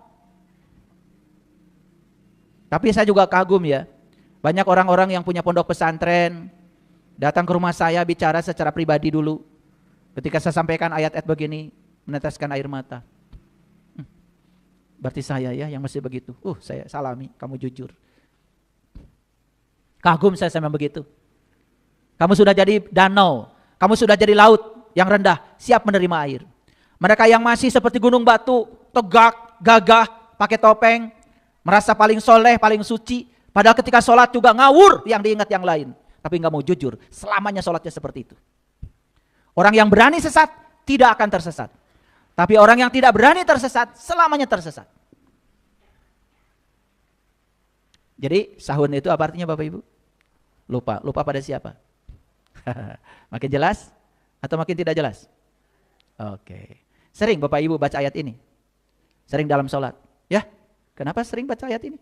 Tapi saya juga kagum ya. Banyak orang-orang yang punya pondok pesantren datang ke rumah saya bicara secara pribadi dulu. Ketika saya sampaikan ayat-ayat begini, meneteskan air mata. Berarti saya ya yang masih begitu. Saya salami, kamu jujur. Kagum saya sama begitu. Kamu sudah jadi danau, kamu sudah jadi laut yang rendah, siap menerima air. Mereka yang masih seperti gunung batu, tegak, gagah, pakai topeng, merasa paling soleh, paling suci. Padahal ketika sholat juga ngawur yang diingat yang lain. Tapi gak mau jujur, selamanya sholatnya seperti itu. Orang yang berani sesat, tidak akan tersesat. Tapi orang yang tidak berani tersesat, selamanya tersesat. Jadi sahun itu apa artinya Bapak Ibu? Lupa. Lupa pada siapa? Makin jelas atau makin tidak jelas? Oke. Sering Bapak Ibu baca ayat ini? Sering dalam sholat? Ya? Kenapa sering baca ayat ini?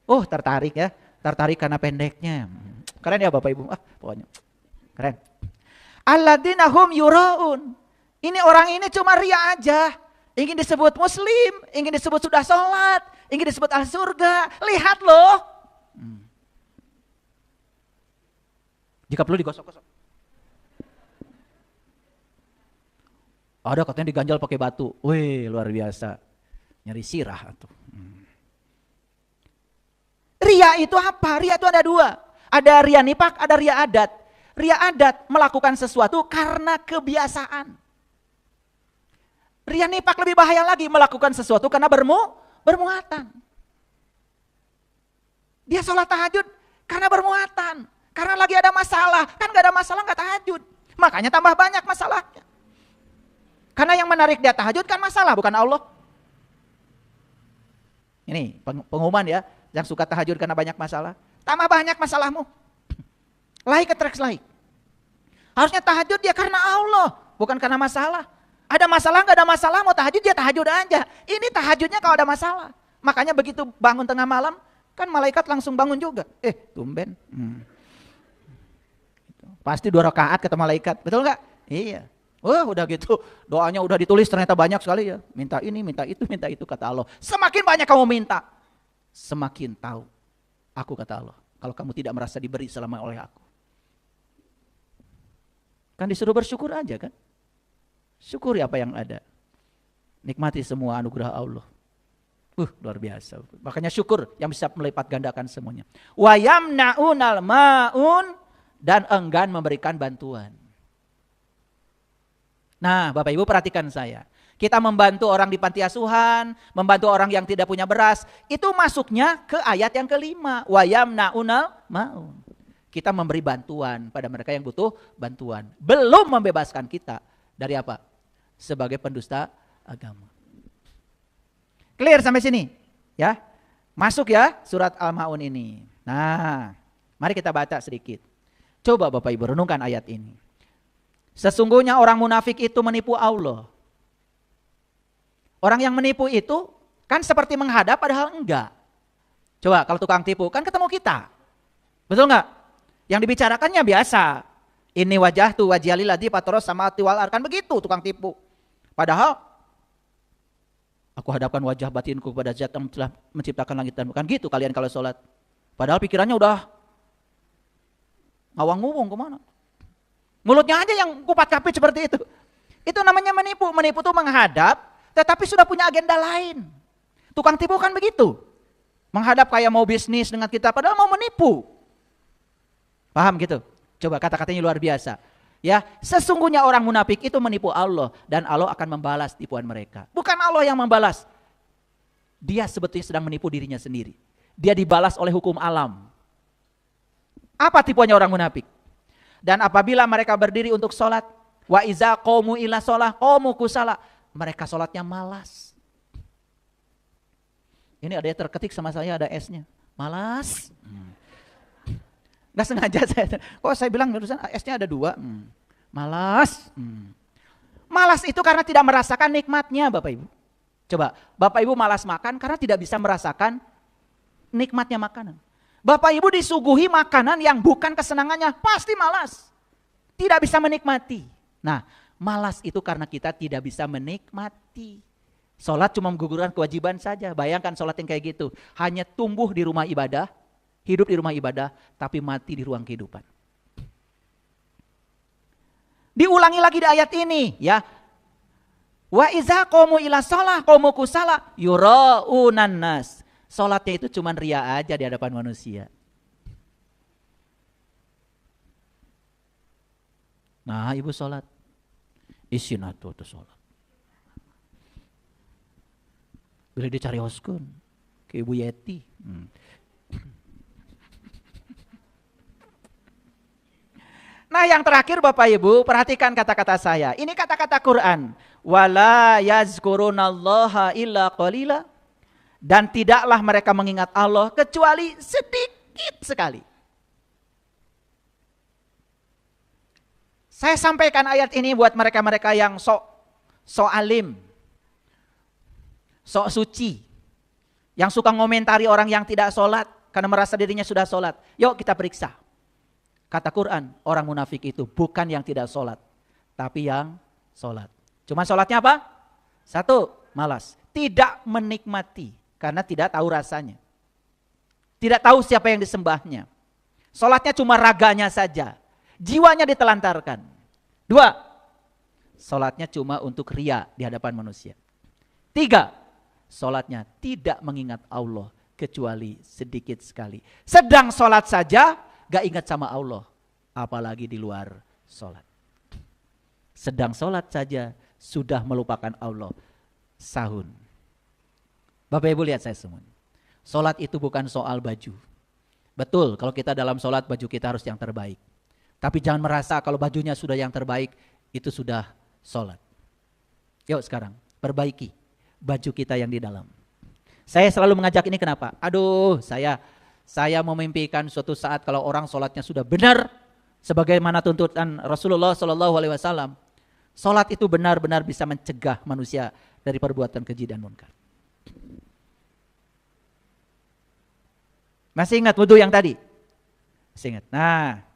Tertarik ya. Tertarik karena pendeknya. Keren ya Bapak Ibu. Pokoknya keren. Alladzina hum yuraun. Ini orang ini cuma ria aja. Ingin disebut muslim, ingin disebut sudah sholat, ingin disebut ahli surga. Lihat loh. Jika perlu digosok-gosok. Ada katanya diganjal pakai batu. Wih, luar biasa. Nyari sirah tuh. Ria itu apa? Ria itu ada dua. Ada ria nifak, ada ria adat. Ria adat melakukan sesuatu karena kebiasaan. Ria nifak lebih bahaya lagi, melakukan sesuatu karena bermuatan. Dia sholat tahajud karena bermuatan. Karena lagi ada masalah. Kan gak ada masalah gak tahajud. Makanya tambah banyak masalahnya. Karena yang menarik dia tahajud kan masalah, bukan Allah. Ini pengumuman ya, yang suka tahajud karena banyak masalah. Tambah banyak masalahmu. Like attracts like. Harusnya tahajud dia karena Allah, bukan karena masalah. Ada masalah gak ada masalah, mau tahajud dia tahajud aja. Ini tahajudnya kalau ada masalah. Makanya begitu bangun tengah malam, kan malaikat langsung bangun juga. Tumben. Pasti 2 rakaat kata malaikat, betul gak? Iya. Udah gitu, doanya udah ditulis ternyata banyak sekali ya. Minta ini, minta itu kata Allah. Semakin banyak kamu minta, semakin tahu aku kata Allah. Kalau kamu tidak merasa diberi selama oleh aku. Kan disuruh bersyukur aja kan. Syukuri apa yang ada. Nikmati semua anugerah Allah. Luar biasa. Makanya syukur yang bisa melipat gandakan semuanya. Wa yamna'unal ma'un, dan enggan memberikan bantuan. Nah, Bapak Ibu perhatikan saya. Kita membantu orang di panti asuhan, membantu orang yang tidak punya beras, itu masuknya ke ayat yang kelima. Wa yamna'unal ma'un. Kita memberi bantuan pada mereka yang butuh bantuan. Belum membebaskan kita dari apa? Sebagai pendusta agama. Clear sampai sini? Ya. Masuk ya surat Al-Ma'un ini. Nah, mari kita baca sedikit. Coba Bapak Ibu renungkan ayat ini. Sesungguhnya orang munafik itu menipu Allah. Orang yang menipu itu kan seperti menghadap padahal enggak. Coba kalau tukang tipu kan ketemu kita. Betul enggak? Yang dibicarakannya biasa. Ini wajah tuh wajhalilladzi fataros samawati wal ardh, kan begitu tukang tipu. Padahal aku hadapkan wajah batinku kepada Zat yang telah menciptakan langit dan bumi. Kan gitu kalian kalau sholat. Padahal pikirannya udah ngawang-ngawung kemana. Mulutnya aja yang kupat-kapit seperti itu. Itu namanya menipu. Menipu itu menghadap, tetapi sudah punya agenda lain. Tukang tipu kan begitu. Menghadap kayak mau bisnis dengan kita, padahal mau menipu. Paham gitu? Coba kata-katanya luar biasa. Ya, sesungguhnya orang munafik itu menipu Allah dan Allah akan membalas tipuan mereka. Bukan Allah yang membalas. Dia sebetulnya sedang menipu dirinya sendiri. Dia dibalas oleh hukum alam. Apa tipuannya orang munafik? Dan apabila mereka berdiri untuk sholat, wa iza qamu ila sholah qamu kusala, mereka sholatnya malas. Ini ada yang terketik sama saya, ada S-nya. Malas. Nggak sengaja saya. Kok saya bilang S-nya ada 2. Malas. Malas itu karena tidak merasakan nikmatnya Bapak Ibu. Coba, Bapak Ibu malas makan karena tidak bisa merasakan nikmatnya makanan. Bapak Ibu disuguhi makanan yang bukan kesenangannya, pasti malas. Tidak bisa menikmati. Nah, malas itu karena kita tidak bisa menikmati. Sholat cuma menggugurkan kewajiban saja. Bayangkan sholat yang kayak gitu. Hanya tumbuh di rumah ibadah, hidup di rumah ibadah, tapi mati di ruang kehidupan. Diulangi lagi di ayat ini ya. Wa iza qamu ila shalah qamu kusala yuraunan nas. Salatnya itu cuma ria aja di hadapan manusia. Nah, ibu salat. Isin atuh tuh salat. Boleh dicari hoskun ke Ibu Yeti. Nah, yang terakhir Bapak Ibu, perhatikan kata-kata saya. Ini kata-kata Quran. Wala yazkurunallaha illa qalila. Dan tidaklah mereka mengingat Allah kecuali sedikit sekali. Saya sampaikan ayat ini buat mereka-mereka yang sok alim, sok suci, yang suka ngomentari orang yang tidak sholat karena merasa dirinya sudah sholat. Yuk kita periksa. Kata Quran, orang munafik itu bukan yang tidak sholat, tapi yang sholat. Cuma sholatnya apa? 1, malas. Tidak menikmati. Karena tidak tahu rasanya. Tidak tahu siapa yang disembahnya. Sholatnya cuma raganya saja. Jiwanya ditelantarkan. 2, sholatnya cuma untuk ria di hadapan manusia. 3, sholatnya tidak mengingat Allah kecuali sedikit sekali. Sedang sholat saja gak ingat sama Allah. Apalagi di luar sholat. Sedang sholat saja sudah melupakan Allah. Sahun. Bapak Ibu lihat saya semua. Sholat itu bukan soal baju. Betul, kalau kita dalam sholat baju kita harus yang terbaik. Tapi jangan merasa kalau bajunya sudah yang terbaik, itu sudah sholat. Yuk sekarang, perbaiki baju kita yang di dalam. Saya selalu mengajak ini kenapa? Aduh, saya memimpikan suatu saat kalau orang sholatnya sudah benar, sebagaimana tuntutan Rasulullah SAW. Sholat itu benar-benar bisa mencegah manusia dari perbuatan keji dan munkar. Masih ingat wudhu yang tadi? Masih ingat. Nah,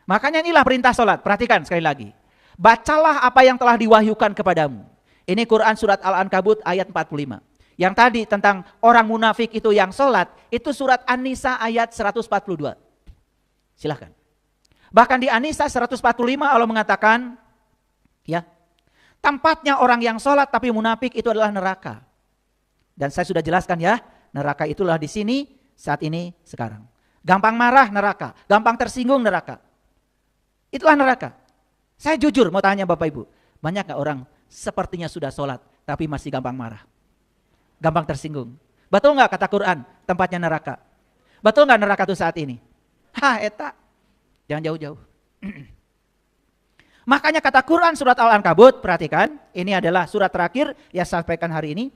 makanya inilah perintah sholat. Perhatikan sekali lagi. Bacalah apa yang telah diwahyukan kepadamu. Ini Quran surat Al-Ankabut ayat 45. Yang tadi tentang orang munafik itu yang sholat, itu surat An-Nisa ayat 142. Silahkan. Bahkan di An-Nisa 145 Allah mengatakan, ya, tempatnya orang yang sholat tapi munafik itu adalah neraka. Dan saya sudah jelaskan ya, neraka itulah di sini, saat ini, sekarang. Gampang marah neraka, gampang tersinggung neraka. Itulah neraka. Saya jujur mau tanya Bapak Ibu, banyak gak orang sepertinya sudah sholat tapi masih gampang marah? Gampang tersinggung. Betul gak kata Quran tempatnya neraka? Betul gak neraka itu saat ini? Eta. Jangan jauh-jauh. Makanya kata Quran surat Al-Ankabut, perhatikan, ini adalah surat terakhir yang saya sampaikan hari ini.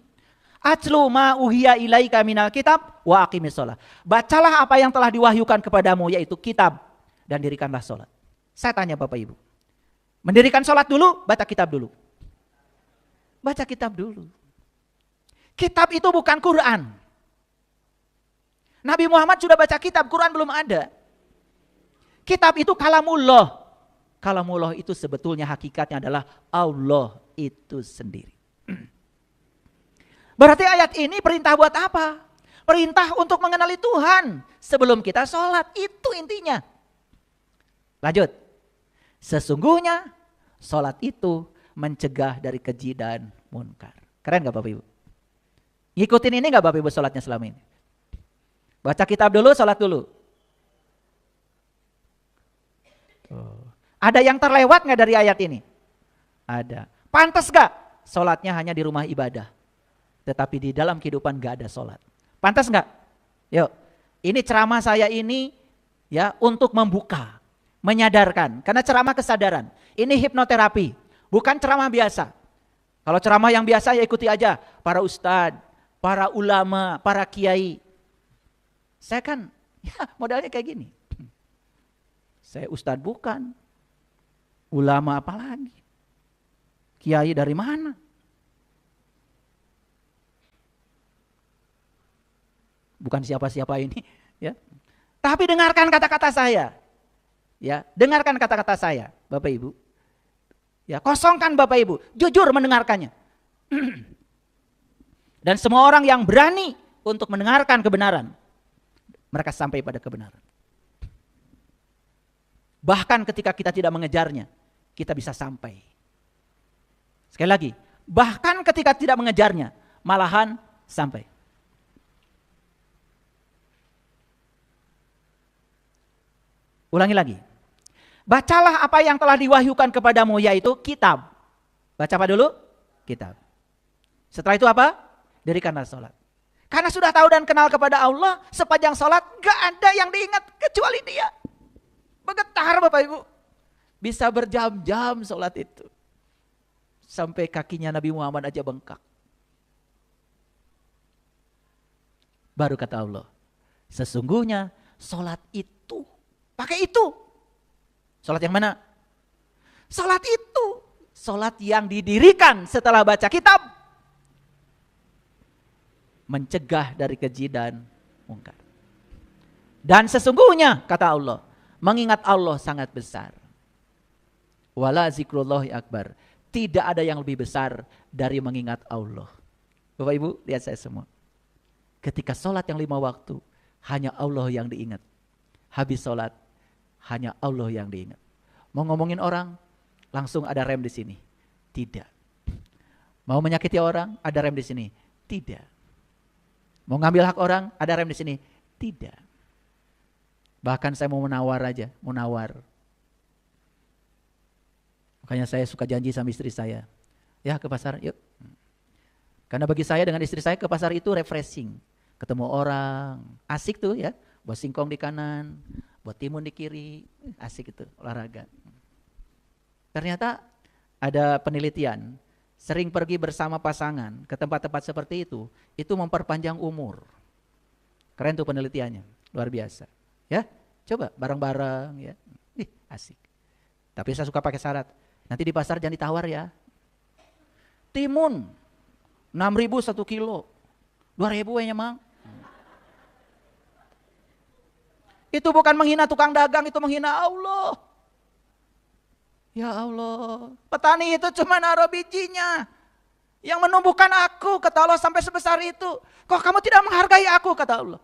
Atlu ma uhiya ilaika minal kitab wa aqimis shalah. Bacalah apa yang telah diwahyukan kepadamu, yaitu kitab, dan dirikanlah sholat. Saya tanya Bapak Ibu, mendirikan sholat dulu, baca kitab dulu? Baca kitab dulu. Kitab itu bukan Quran. Nabi Muhammad sudah baca kitab, Quran belum ada. Kitab itu kalamullah. Kalamullah itu sebetulnya hakikatnya adalah Allah itu sendiri. Berarti ayat ini perintah buat apa? Perintah untuk mengenali Tuhan sebelum kita sholat. Itu intinya. Lanjut. Sesungguhnya sholat itu mencegah dari keji dan munkar. Keren gak Bapak Ibu? Ngikutin ini gak Bapak Ibu sholatnya selama ini? Baca kitab dulu, sholat dulu. Ada yang terlewat gak dari ayat ini? Ada. Pantas gak sholatnya hanya di rumah ibadah, tetapi di dalam kehidupan gak ada sholat? Pantas gak? Yuk, ini ceramah saya ini ya untuk membuka, menyadarkan. Karena ceramah kesadaran. Ini hipnoterapi, bukan ceramah biasa. Kalau ceramah yang biasa ya ikuti aja. Para ustadz, para ulama, para kiai. Saya kan ya modalnya kayak gini. Saya ustadz bukan. Ulama apalagi? Kiai dari mana? Bukan siapa-siapa ini, ya. Tapi dengarkan kata-kata saya. Ya, dengarkan kata-kata saya, Bapak Ibu. Ya, kosongkan Bapak Ibu, jujur mendengarkannya. Dan semua orang yang berani untuk mendengarkan kebenaran, mereka sampai pada kebenaran. Bahkan ketika kita tidak mengejarnya, kita bisa sampai. Sekali lagi, bahkan ketika tidak mengejarnya, malahan sampai. Ulangi lagi. Bacalah apa yang telah diwahyukan kepadamu, yaitu kitab. Baca apa dulu? Kitab. Setelah itu apa? Dirikanlah sholat. Karena sudah tahu dan kenal kepada Allah, sepanjang sholat gak ada yang diingat kecuali Dia. Bergetar Bapak Ibu. Bisa berjam-jam sholat itu. Sampai kakinya Nabi Muhammad aja bengkak. Baru kata Allah, sesungguhnya sholat itu. Pakai itu. Sholat yang mana? Sholat itu. Sholat yang didirikan setelah baca kitab. Mencegah dari keji dan munkar. Dan sesungguhnya, kata Allah, mengingat Allah sangat besar. Wala zikrullahi akbar. Tidak ada yang lebih besar dari mengingat Allah. Bapak Ibu, lihat saya semua. Ketika sholat yang 5 waktu, hanya Allah yang diingat. Habis sholat, hanya Allah yang diingat. Mau ngomongin orang, langsung ada rem di sini. Tidak. Mau menyakiti orang, ada rem di sini. Tidak. Mau ngambil hak orang, ada rem di sini. Tidak. Bahkan saya mau menawar aja, menawar. Makanya saya suka janji sama istri saya. Ya ke pasar, yuk. Karena bagi saya dengan istri saya ke pasar itu refreshing. Ketemu orang, asik tuh ya. Buat singkong di kanan, buat timun di kiri, asik itu olahraga. Ternyata ada penelitian, sering pergi bersama pasangan ke tempat-tempat seperti itu memperpanjang umur. Keren tuh penelitiannya, luar biasa. Ya, coba bareng-bareng ya, asik. Tapi saya suka pakai syarat, nanti di pasar jangan ditawar ya. Timun, 6.000 1 kilo, 2.000 ya Mang. Itu bukan menghina tukang dagang, itu menghina Allah. Ya Allah, petani itu cuma naruh bijinya. Yang menumbuhkan aku, kata Allah, sampai sebesar itu. Kok kamu tidak menghargai aku, kata Allah.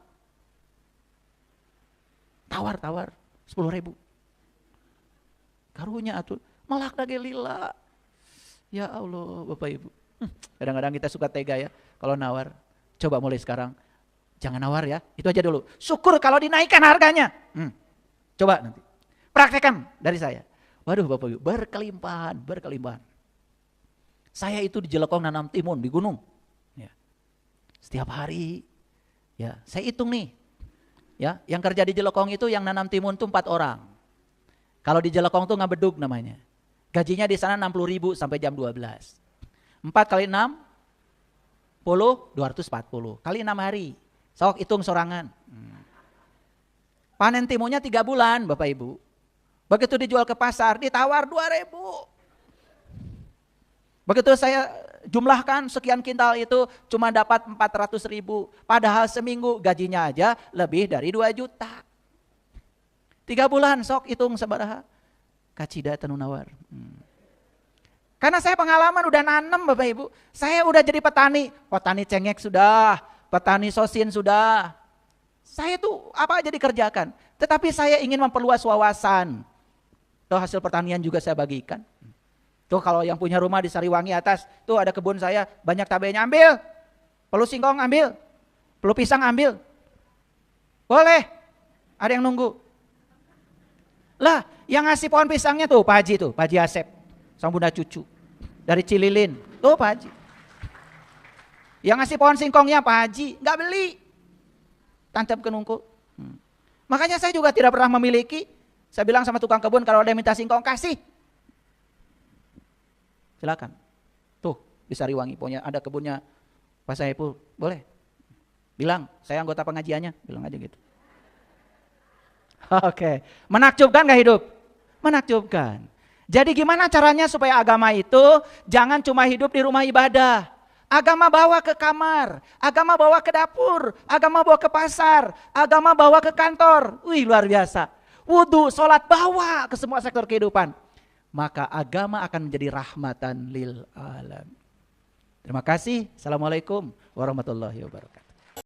Tawar, 10.000. Karunya atuh, malak lagi lila. Ya Allah, Bapak Ibu. Kadang-kadang kita suka tega ya, kalau nawar. Coba mulai sekarang. Jangan nawar ya, itu aja dulu. Syukur kalau dinaikkan harganya. Coba nanti. Praktekkan dari saya. Waduh Bapak Ibu, berkelimpahan. Saya itu di Jelekong nanam timun di gunung. Ya. Setiap hari, ya saya hitung nih. Ya, yang kerja di Jelekong itu yang nanam timun itu 4 orang. Kalau di Jelekong tuh ngabedug namanya. Gajinya di sana 60.000 sampai jam 12. 4 kali 6, 240. Kali 6 hari. Sok hitung sorangan. Panen timunnya 3 bulan Bapak Ibu. Begitu dijual ke pasar ditawar 2.000. Begitu saya jumlahkan sekian kintal itu cuma dapat 400.000. Padahal seminggu gajinya aja lebih dari 2 juta. 3 bulan sok hitung sabaraha. Kacida tenunawar. Karena saya pengalaman udah nanem Bapak Ibu. Saya udah jadi petani. Petani cengek sudah. Petani sosin sudah. Saya tuh apa aja dikerjakan. Tetapi saya ingin memperluas wawasan. Tuh hasil pertanian juga saya bagikan. Tuh kalau yang punya rumah di Sariwangi atas. Tuh ada kebun saya. Banyak tabenya ambil. Perlu singkong ambil. Perlu pisang ambil. Boleh. Ada yang nunggu. Lah, yang ngasih pohon pisangnya tuh Pak Haji tuh, Pak Haji Asep, sama Bunda Cucu. Dari Cililin, tuh Pak Haji. Yang ngasih pohon singkongnya Pak Haji, nggak beli. Tancap ke nungku. Makanya saya juga tidak pernah memiliki. Saya bilang sama tukang kebun, kalau ada yang minta singkong, kasih. Silakan. Tuh, di Sariwangi, punya ada kebunnya Pak Saipul, boleh. Bilang, saya anggota pengajiannya, bilang aja gitu. Oke, menakjubkan gak hidup? Menakjubkan. Jadi gimana caranya supaya agama itu jangan cuma hidup di rumah ibadah. Agama bawa ke kamar, agama bawa ke dapur, agama bawa ke pasar, agama bawa ke kantor. Wih luar biasa. Wudhu, sholat bawa ke semua sektor kehidupan. Maka agama akan menjadi rahmatan lil alam. Terima kasih. Assalamualaikum warahmatullahi wabarakatuh.